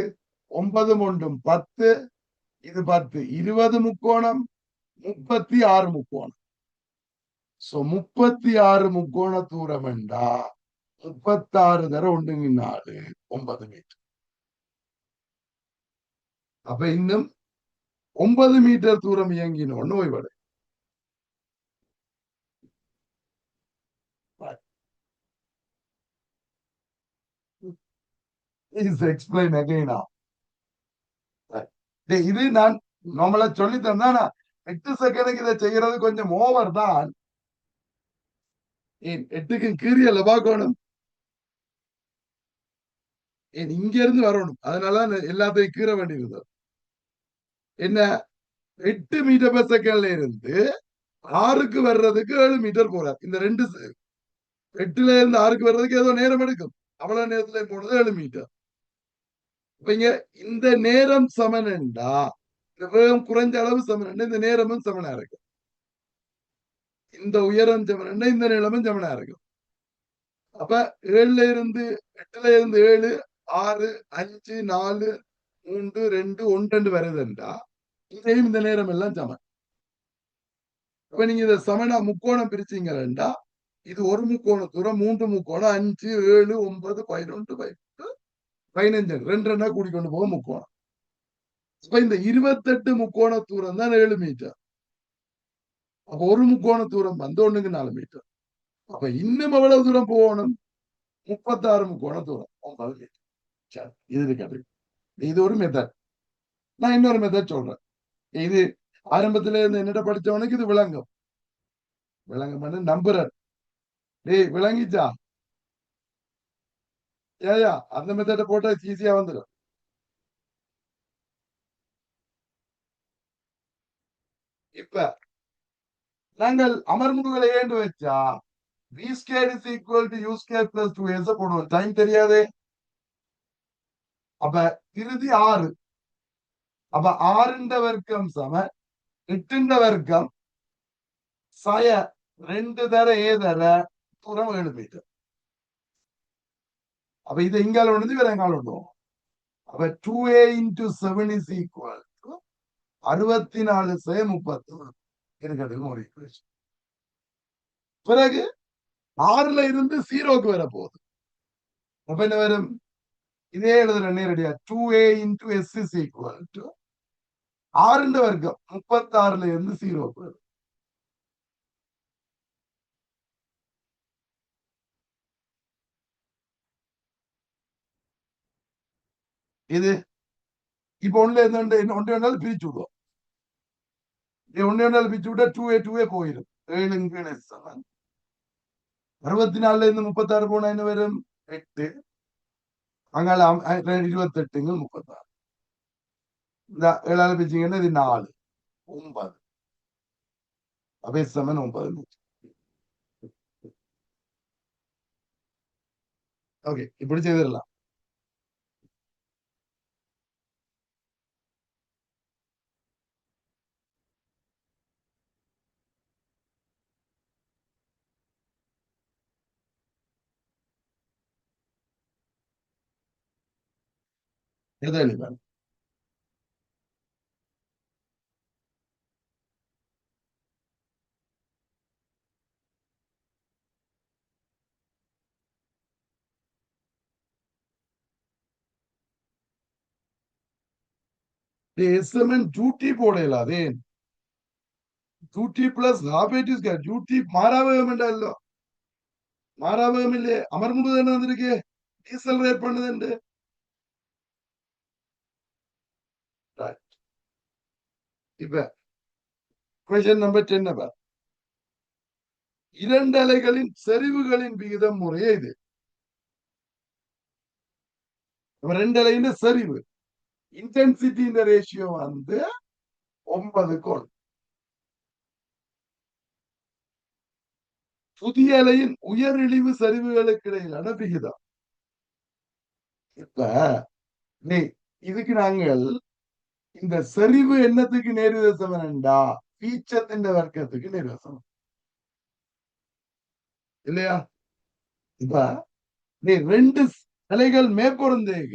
9 ஒன்றும் 10, இது 10, 20 முக்கோணம், 36 முக்கோணம். சோ 36 முக்கோண தூரம் என்றா 36 தர 1 9 மீட்டர். அப்ப இன்னும் 9 மீட்டர் தூரம் இயங்கினோன்னு ஓய்வடை. Explain again. இது நான் நம்மள சொல்லி தந்தா 8 செகண்டுக்கு இதை செய்யறது கொஞ்சம் ஓவர் தான். 8க்கு கீரியல்ல பார்க்கணும். இங்க இருந்து வரணும். அதனால எல்லாத்தையும் கீற வேண்டியது. என்ன 8 மீட்டர் பெர் செகண்ட்ல இருந்து 6க்கு வர்றதுக்கு 7 மீட்டர் போறார். இந்த 8ல இருந்து 6க்கு வர்றதுக்கு ஏதோ நேரம் எடுக்கும். அவ்வளவு நேரத்துல போனது 7 மீட்டர். இப்ப இந்த நேரம் சமனண்டா இந்த வேகம் குறைஞ்ச அளவு சமனண்டா இந்த நேரமும் சமனா இருக்கும். இந்த உயரம் சமனண்டா இந்த நீளமும் சமனா இருக்கும். அப்ப 7ல இருந்து 8ல இருந்து 7, 6, 5, 4, 3, 2, 1 வருதுண்டா இதையும் இந்த நேரம் எல்லாம் சமன். அப்ப நீங்க இதை சமனா முக்கோணம் பிரிச்சீங்கன்னா இது ஒரு முக்கோண தூரம், 3 முக்கோணம், 5, 7, 9, 11, 15, 2 கூடிக்கொண்டு போக முக்கோணம். இப்ப இந்த 28 முக்கோண தூரம் தான் 7 மீட்டர். அப்ப ஒரு முக்கோண தூரம் வந்து 1க்கு 4 மீட்டர். அப்ப இன்னும் எவ்வளவு தூரம் போகணும்? 36 முக்கோண தூரம் 9 மீட்டர். சரி, இது கிடைக்கும். இது ஒரு மெத்தட். நான் இன்னொரு மெத்தட் சொல்றேன். இது ஆரம்பத்துல இருந்து என்னட்ட படிச்சவனுக்கு இது விளங்கும். விளங்கும் நம்புறேன். டேய் விளங்கிச்சா? ஏயா அந்த மெத்தட போட்டா ஈஸியா வந்துடும். இப்ப நாங்கள் அமர்முடுகளை ஏண்டு வச்சா v square is equal to u square plus 2s போடுவோம். டைம் தெரியாதே. அப்ப இறுதி 6. அப்ப 6 வர்க்கம் சம 8 வர்க்கம் சய 2 தர ஏதர தூரம் 7 மீட்டர். அப்ப இது இங்கால ஒன்று வேற எங்கால விடுவோம். அப்ப 2a into 7 is equal to 64 சய 30 இருக்கிறதுக்கு ஒரு ஈக்குவேஷன். பிறகு 6ல இருந்து 0க்கு வர போகுது. அப்ப என்ன வரும்? இதே எழுதுற நேரடியா 2a into s is equal to 6 வர்க்கம் 36ல இருந்து 0க்கு வரும். இது இப்ப ஒண்ணு ஒன்று வேணாலும் பிரிச்சு விடுவோம். ஒண்ணு வேணாலும் பிரிச்சு விட்டா 2a போயிடும். 7 சமன் 64ல இருந்து 36 போனா என்ன வரும்? 8. அங்கால 28 36. இந்த 7ஆல பிரிச்சீங்கன்னா இது 4, 9. அவை சமன் 9. ஓகே, இப்படி செய்திடலாம். எதை எழுதிப்பாரு? எஸ்எம்என் டியூட்டி போடல. அதே duty plus half eight is duty மாறாவகம் என்றாலோ மாறாவகம் இல்லையே. அமர்முடு தானே வந்திருக்கு. டீசல் பண்ணுது. இப்ப கொஸ்டின் நம்பர் 10. இரண்டு அலைகளின் செறிவுகளின் விகிதம் முறையே இது. ரெண்டு அலையின் செறிவு இன்டென்சிட்டி இந்த ரேஷியோ வந்து 9 புதிய அலையின் உயர் இழிவு சரிவுகளுக்கு இடையிலான விகிதம். இப்ப இதுக்கு நாங்கள் இந்த செறிவு என்னத்துக்கு நேர்வித சமன்டா வீச்சத்தின் வர்க்கத்துக்கு நேர்வித சமன் இல்லையா? இப்ப நீ ரெண்டு அலைகள் மேற்பொருந்தேக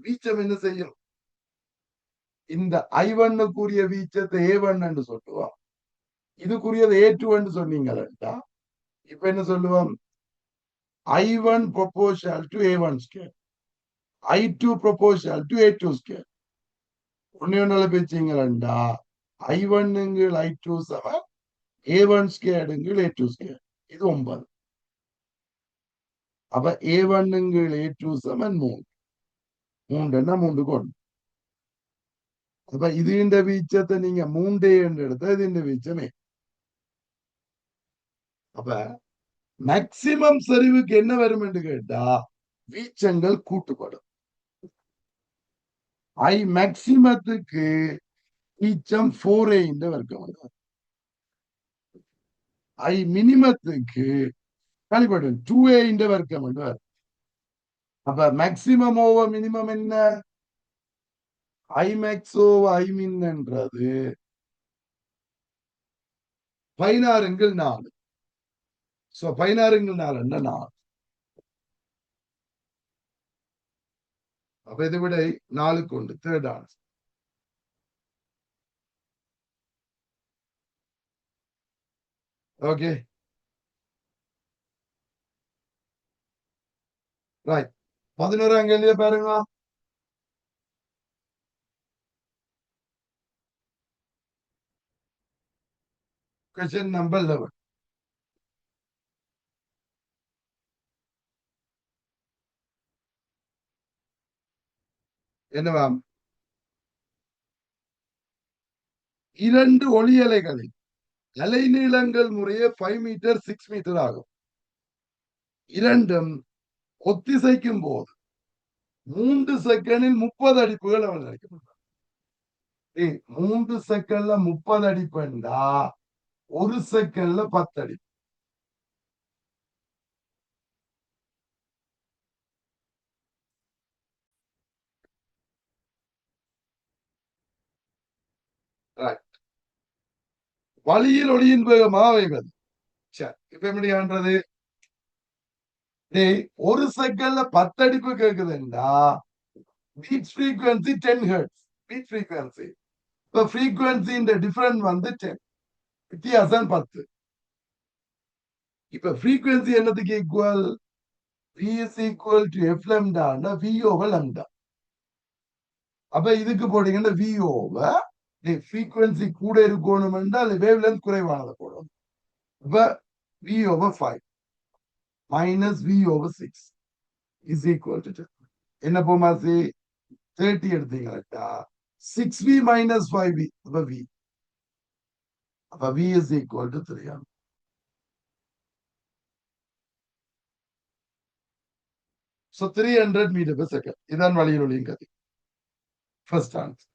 வீச்சம் என்ன செய்யும்? இந்த I1-க்குரிய வீச்சத்தை A1 என்று சொல்லுவோம், இதுக்குரியது A2 என்று சொன்னீங்களா? இப்ப என்ன சொல்லுவோம்? I1 proportional to A1 square, I2 proportional to A2 square. ஒன்னு பிரிச்சீங்களா? I1 I2 சமம் A1 squared A2 square. இது 9. அப்ப A1 A2 சமன் 3. 3 கொண்டு அப்ப இது இந்த வீச்சத்தை நீங்க 3 என்று எடுத்தா இது இந்த வீச்சமே. அப்ப மேக்சிமம் சரிவுக்கு என்ன வரும் என்று கேட்டா வீச்சங்கள் கூட்டுப்படும். ஐ மேக்சிமத்துக்கு வீச்சம் 4a இந்த வர்க்கம் வரும். ஐ மினிமத்துக்கு கழிப்படும் 2a இந்த வர்க்கம் வரும். அப்ப மேக்சிமம் ஓவர் மினிமம் என்ன? ஐ மேக்ஸ் ஓவர் ஐ மின் என்றது 16 4. 16 4 4. அப்ப இது விட 4 கொண்டு தேர்ட் ஆன்சர். Okay right. 11ஆம் கேள்வியை பாருங்க. Question number 11. என்னவாம்? 2 ஒளி அலைகளில் அலைநீளங்கள் முறையே 5 மீட்டர் 6 மீட்டர் ஆகும். இரண்டும் ஒத்திசைக்கும் போது 3 செகண்டில் 30 அடிப்புகள் அவள் அடிக்கப்பட்டார். 3 செகண்ட்ல 30 அடிப்புண்டா 1 செகண்ட்ல 10 அடிப்பு. வழியில் ஒளியின் வேகமாக வைவது. இப்ப எப்படி ஆன்றது? ஒரு செகண்ட்ல 10 அடிப்பு கேக்குதுண்டா beat frequency 10 hertz. Beat frequency இப்ப ஃப்ரீக்வன்சி இந்த டிஃபரன்ஸ் வந்து 10, வித்தியாசம் 10. இப்ப ஃப்ரீக்வன்சி என்னதுக்கு equal? V is equal to F lambda V over lambda. அப்ப இதுக்கு போட்டீங்கன்னா V over ஃப்ரீக்வன்சி கூட இருக்கணும் என்றால் வேவ் லென்த் குறைவானது போடும். அப்ப V over 5 minus V over 6 is equal to 10. என்ன போமாசி 30 எடுத்தீங்களா 6V minus 5V அப்ப V. அப்ப V is equal to 300. So 300 meter per second. இதான் வழியில் ஒளியின் கதி. First answer.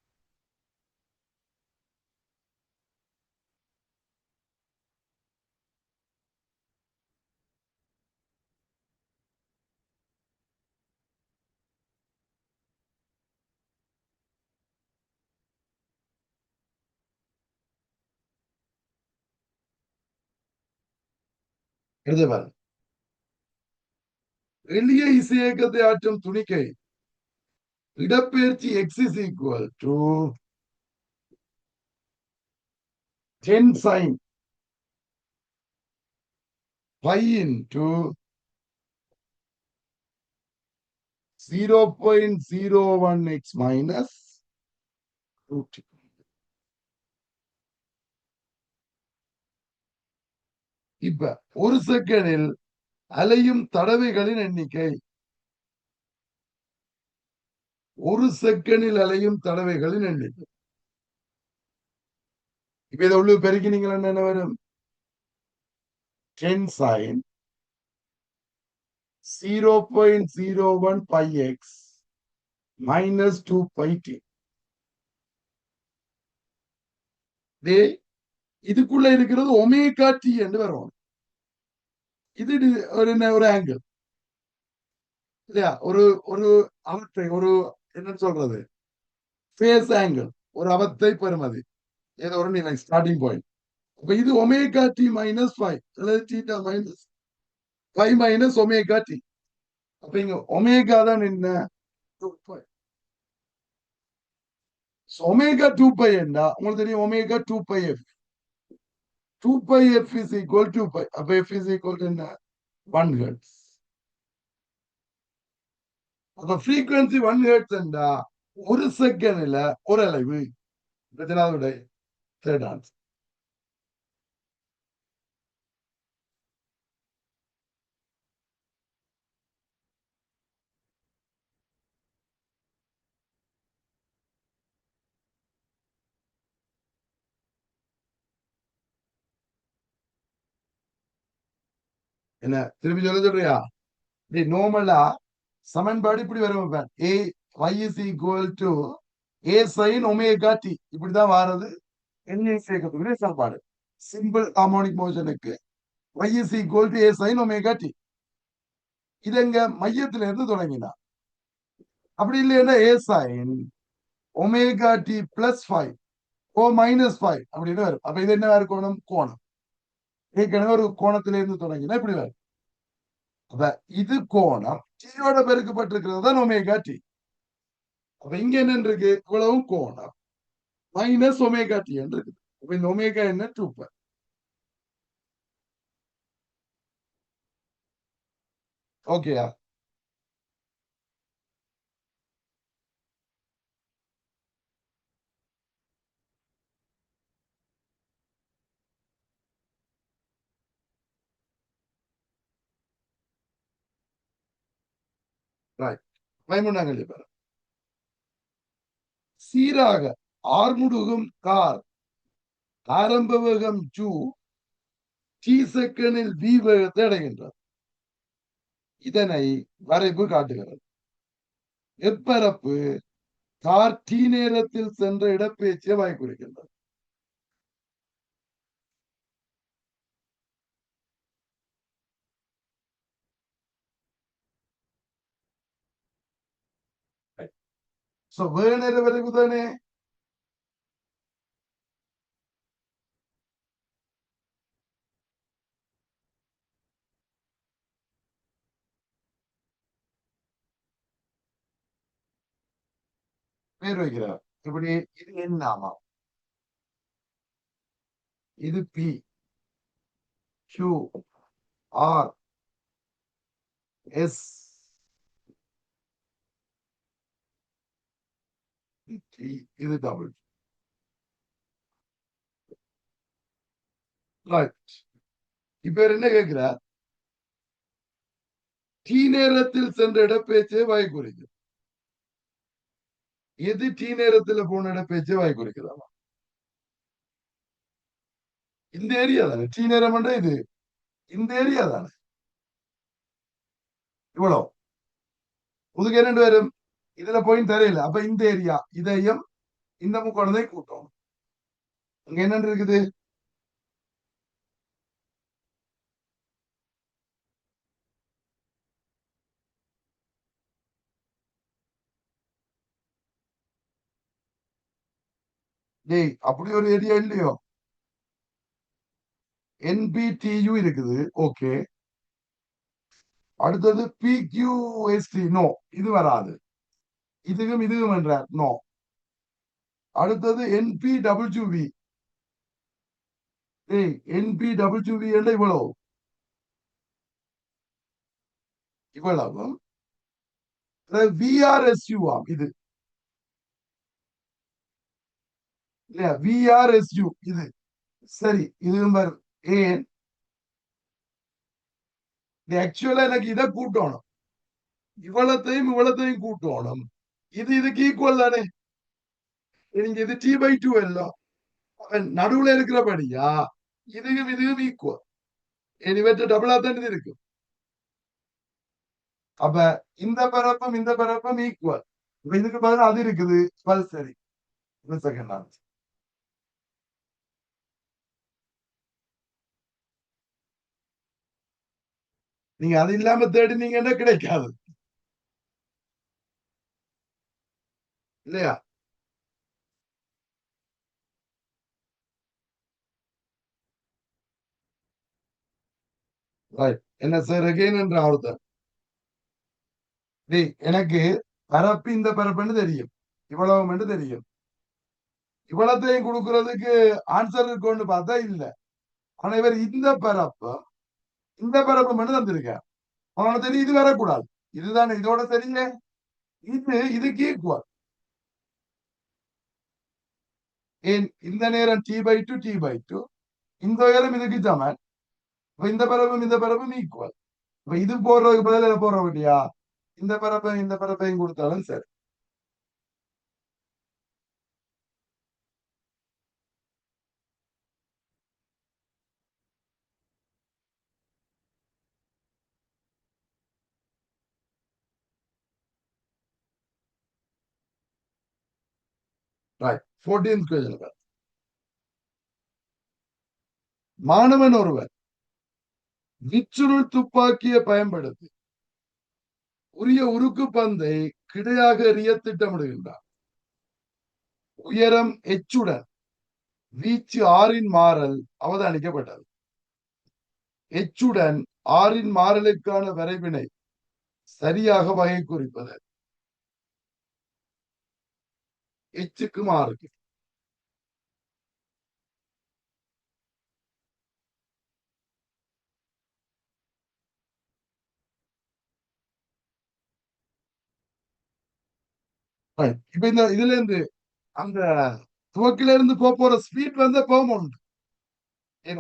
எழுதுவார். எளிய இசையக்கத்தை ஆற்றும் துணிக்கை இடப்பெயர்ச்சி x is equal to 10 sin pi into 0.01x minus 2t. இப்ப ஒரு செகண்டில் அலையும் தடவைகளின் எண்ணிக்கை. ஒரு செகண்டில் அலையும் தடவைகளின் எண்ணிக்கை. இப்ப இதை உள்ள பெருக்கினீங்களா என்ன வரும்? 10 sin 0.01 pi x minus 2 pi t. இதுக்குள்ள இருக்கிறது ஒமேகா டி என்று வரும். இது ஒரு ஆங்கிள் இல்லையா? ஒரு ஒரு அவற்றை ஒரு என்ன சொல்றது ஃபேஸ் ஆங்கிள். ஒரு அவத்தை பெறுமதி, ஏதோ ஒரு நிலை ஸ்டார்டிங் பாயிண்ட். அப்ப இது ஒமேகா டி மைனஸ் ஃபைவ் அல்லது theta minus five minus omega t. அப்ப இங்க ஒமேகா தான் என்ன, 2π. ஒமேகா 2π என்றா உங்களுக்கு தெரியும், omega 2πf. 2πf is equal 2π. அப்ப f இஸ் ஈக்குவல் என்ன, 1 ஹெர்ட்ஸ். அப்ப ஃப்ரீக்வன்சி 1 ஹெர்ட்ஸ் என்றா ஒரு செகண்ட்ல ஒரு அலைவு. எத்தனாவது தேர்ட் ஆன்சர். என்ன திருப்பி சொல்றியா? நார்மலா சமன்பாடு இப்படி வரும். ஏ y is equal to a sin omega t, இப்படிதான் வாரது. என்ன சேர்க்கக்கூடிய சமன்பாடு சிம்பிள் ஹார்மோனிக் மோஷனுக்கு y is equal to a sin omega t. இதங்க மையத்தில இருந்து தொடங்கினா, அப்படி இல்லைன்னா a sin omega t plus 5 ஓ மைனஸ் 5 அப்படின்னு வரும். அப்ப இது என்ன இருக்கணும், கோணம். ஏற்கனவே ஒரு கோணத்தில இருந்து தொடங்கினா இப்படி வரும். அப்ப இது கோணம் டீயோட பெருக்கப்பட்டிருக்கிறது தான் ஒமேகா டி. அப்ப இங்க என்ன இருக்கு, இவ்வளவும் கோணம் மைனஸ் ஒமேகா டி என்று இருக்குது. அப்ப இந்த ஒமேகா என்ன, 2π. ஓகேயா? ரைட். மைமுன்னாங்க பாரு. சீராக ஆர்முடுகும் கார் ஆரம்ப வேகம் ஜூ டி செகண்டில் வி வேகத்தை அடைகின்றது. இதனை வரைவு காட்டுகிறது. எப்பரப்பு கார் டி நேரத்தில் சென்ற இடப்பெயர்ச்சியை வாய்க்குறிக்கின்றது. வேணர வரைவு தானே. பேர் வைக்கிறார். இப்படி இது என்னாமா, இது பி கியூ ஆர் எஸ் இது டபுள். இப்ப என்ன கேட்கிறார், டி நேரத்தில் சென்ற இடப்பெயர்ச்சியை வாய் குறிக்கும். எது டி நேரத்தில் போன இடப்பெயர்ச்சியை வாய் குறிக்குதாமா, இந்த ஏரியா தானே டி நேரம். இது இந்த ஏரியா தானே. இவ்வளவு புதுக்கு இரண்டு பேரும் இதுல போய் தெரியல. அப்ப இந்த ஏரியா இதையும் இந்த முக்கோணத்தை கூட்டம். அங்க என்ன இருக்குது, டேய் அப்படி ஒரு ஏரியா இல்லையோ. என்பிடியு இருக்குது. ஓகே. அடுத்தது பிக்யூஎஸ்டி, நோ இது வராது. இதுவும் இதுவும் என்றார், நோ. அடுத்தது என்பி டபிள்யூவி. ஏய் என்பி டபிள்யூவி என்ற இவ்வளவு இவ்வளவும் விஆர்எஸ்யூ ஆம் இது இல்லையா, விஆர்எஸ்யூ இது சரி. இதுவும் வரும். ஏன் ஆக்சுவலா எனக்கு இதை கூட்டணும், இவ்வளத்தையும் இவ்வளத்தையும் கூட்டணும். இது இதுக்கு ஈக்குவல் தானே. நீங்க இது டி பை டூ எல்லாம் நடுவுல இருக்கிறபடியா இதுவும் இதுவும் ஈக்குவல். இவற்றை டபுளா தான் இருக்கு. அப்ப இந்த பரப்பும் இந்த பரப்பும் ஈக்குவல். இதுக்கு பதில் அது இருக்குது. சரி, செகண்ட் ஆன்சர். நீங்க அது இல்லாம தேடினீங்கன்னா கிடைக்காது இல்லையா. என்ன சார் அகைன் என்ற ஒருத்தர் எனக்கு பரப்பு இந்த பரப்புன்னு தெரியும், இவ்வளவு தெரியும். இவ்வளத்தையும் கொடுக்கறதுக்கு ஆன்சர் இருக்கும்னு பார்த்தா இல்ல. ஆனா இவர் இந்த பரப்பு மட்டும் தந்திருக்கார். அவனுக்கு தெரியும் இது வரக்கூடாது. இதுதானே இதோட தெரியல. இதுக்கு ஈக்குவல். ஏன் இந்த நேரம் T/2 இந்த உயரம் இதுக்கு சமன். இந்த பரப்பும் ஈக்குவல். இது போடுறதுக்கு பதில போடுற இல்லையா, இந்த பரப்பையும் கொடுத்தாலும் சரி. ரைட். 14th question. மாணவன் ஒருவர் விச்சுருள் துப்பாக்கியை பயன்படுத்தி உரிய உருக்கு பந்தை கிடையாக எறிய திட்டமிடுகின்றார். உயரம் எச்சுடன் வீச்சு ஆறின் மாறல் அவதானிக்கப்பட்டது. எச்சுடன் ஆறின் மாறலுக்கான வரைவினை சரியாக வகை குறிப்பது. எச்சுக்கு மாறுக்கு. இப்ப இதுல இருந்து அந்த துவக்கில இருந்து போற ஸ்பீட் வந்து போகும்.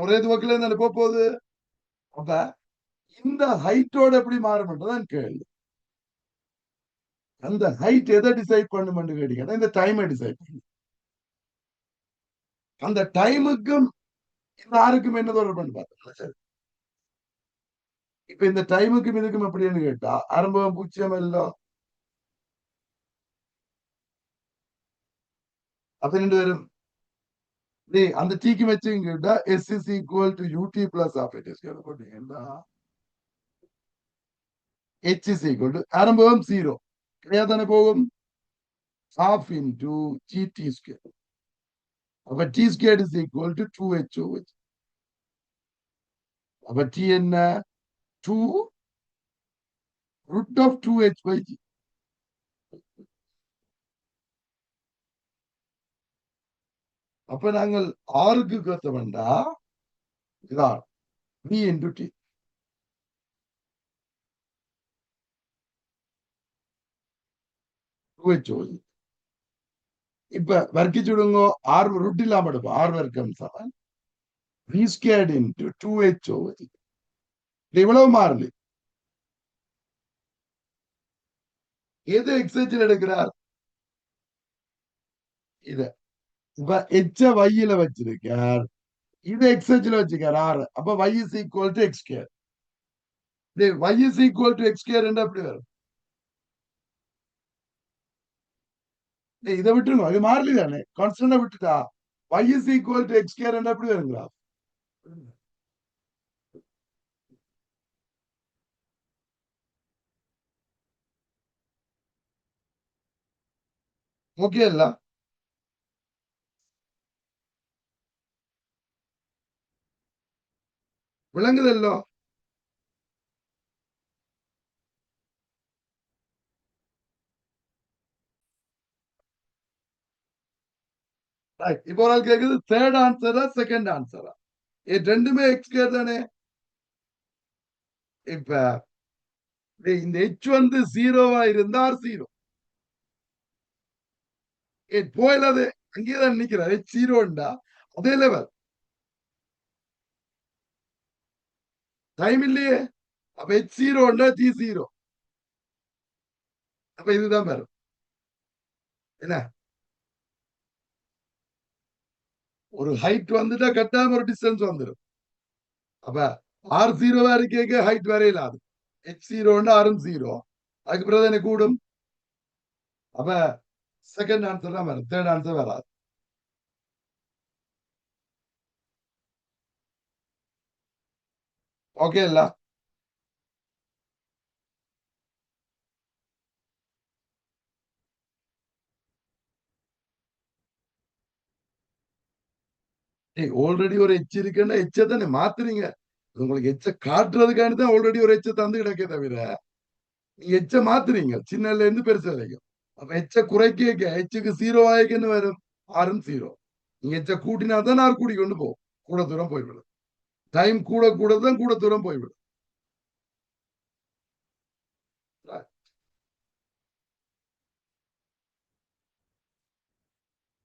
ஒரே துவக்கில இருந்து போகுது. அப்ப இந்த ஹைட்டோட எப்படி மாறும்ன்றதான் கேள்வி. அந்த ஹைட் எதை டிசைட் பண்ணும் கேட்டீங்கன்னா இந்த டைமை டிசைட் பண்ணும். அந்த டைமுக்கும் இந்த ஆருக்கும் என்ன தொடர்பு பார்த்தோம். சரி, இப்ப இந்த டைமுக்கும் இதுக்கும் எப்படின்னு கேட்டா ஆரம்பம் பூச்சியம் எல்லாம் அப்ப ரெண்டு பேரும் அந்த டீக்கு வச்சும் கேட்டா S is equal to UT plus half it is போட்டீங்கன்னா H is equal to ஆரம்பம் 0 கிடையாதானே போகும் half into GT square. அப்ப T squared is equal to 2H over. அப்ப T என்ன 2 root of 2H by G. அப்ப நாங்கள் ஆறுக்கு கத்த வேண்டாம். இதான் V into T. இப்ப வர்க்கிச்சுடுங்க. ஆறு ரூட் இல்லாம எடுப்போம். ஆறு வர்க்கம் சமன் V squared into 2H over G. இவ்வளவு மாறலி. எது எக்ஸைட்டில் எடுக்கிறார்? இத இப்ப எச்ச வையில வச்சிருக்கார். இது எக்ஸைட்டில் வச்சிருக்கார் 6. அப்ப y is equal to x square. y is equal to x square என்ன அப்படி வரும்? இதை விட்டுருங்க, அது மாறலி தானே, கான்ஸ்டன்டா விட்டுட்டா y is equal to x square என்ன அப்படி வருங்களா? ஓகே இல்ல? விளங்குதல்லோ? இப்போ ஒரு ஆள் கேக்குது தேர்ட் ஆன்சரா செகண்ட் ஆன்சரா? ரெண்டுமே எக்ஸ்கேர் தானே. இப்ப இந்த H வந்து 0வா இருந்தா 0 போயிடாது. அங்கேதான் நிக்கிறார். H 0 அதே லெவல் டைம் இல்லையே. அப்ப H 0 T 0. அப்ப இதுதான் வரும். என்ன ஒரு ஹைட் வந்துட்டா கட்டாம ஒரு டிஸ்டன்ஸ் வந்துடும். அப்ப R0வா இருக்க ஹைட் வரையிலாது. H 0 ஆரும் 0. அதுக்கு பிறகு என்ன கூடும்? அப்ப செகண்ட் ஆன்சர் தான் வரும், தேர்ட் ஆன்சர் வராது. ஓகே இல்ல? ஆல்ரெடி ஒரு எச் இருக்குன்னா எச்ச தானே மாத்துறீங்க. உங்களுக்கு எச்ச காட்டுறதுக்காண்டி தான் ஆல்ரெடி ஒரு எச்ச தந்து கிடக்கே தவிர நீங்க எச்ச மாத்துறீங்க சின்னல இருந்து பெருசு வரைக்கும். அப்ப எச்ச குறைக்க எச்சுக்கு 0 ஆயிக்குன்னு வரும். ஆறும் 0. நீங்க எச்ச கூட்டினா தான் ஆறு கூடி கொண்டு போகும். கூட தூரம் போய்விடும். டைம் கூட கூட தான் கூட தூரம் போய்விடும்.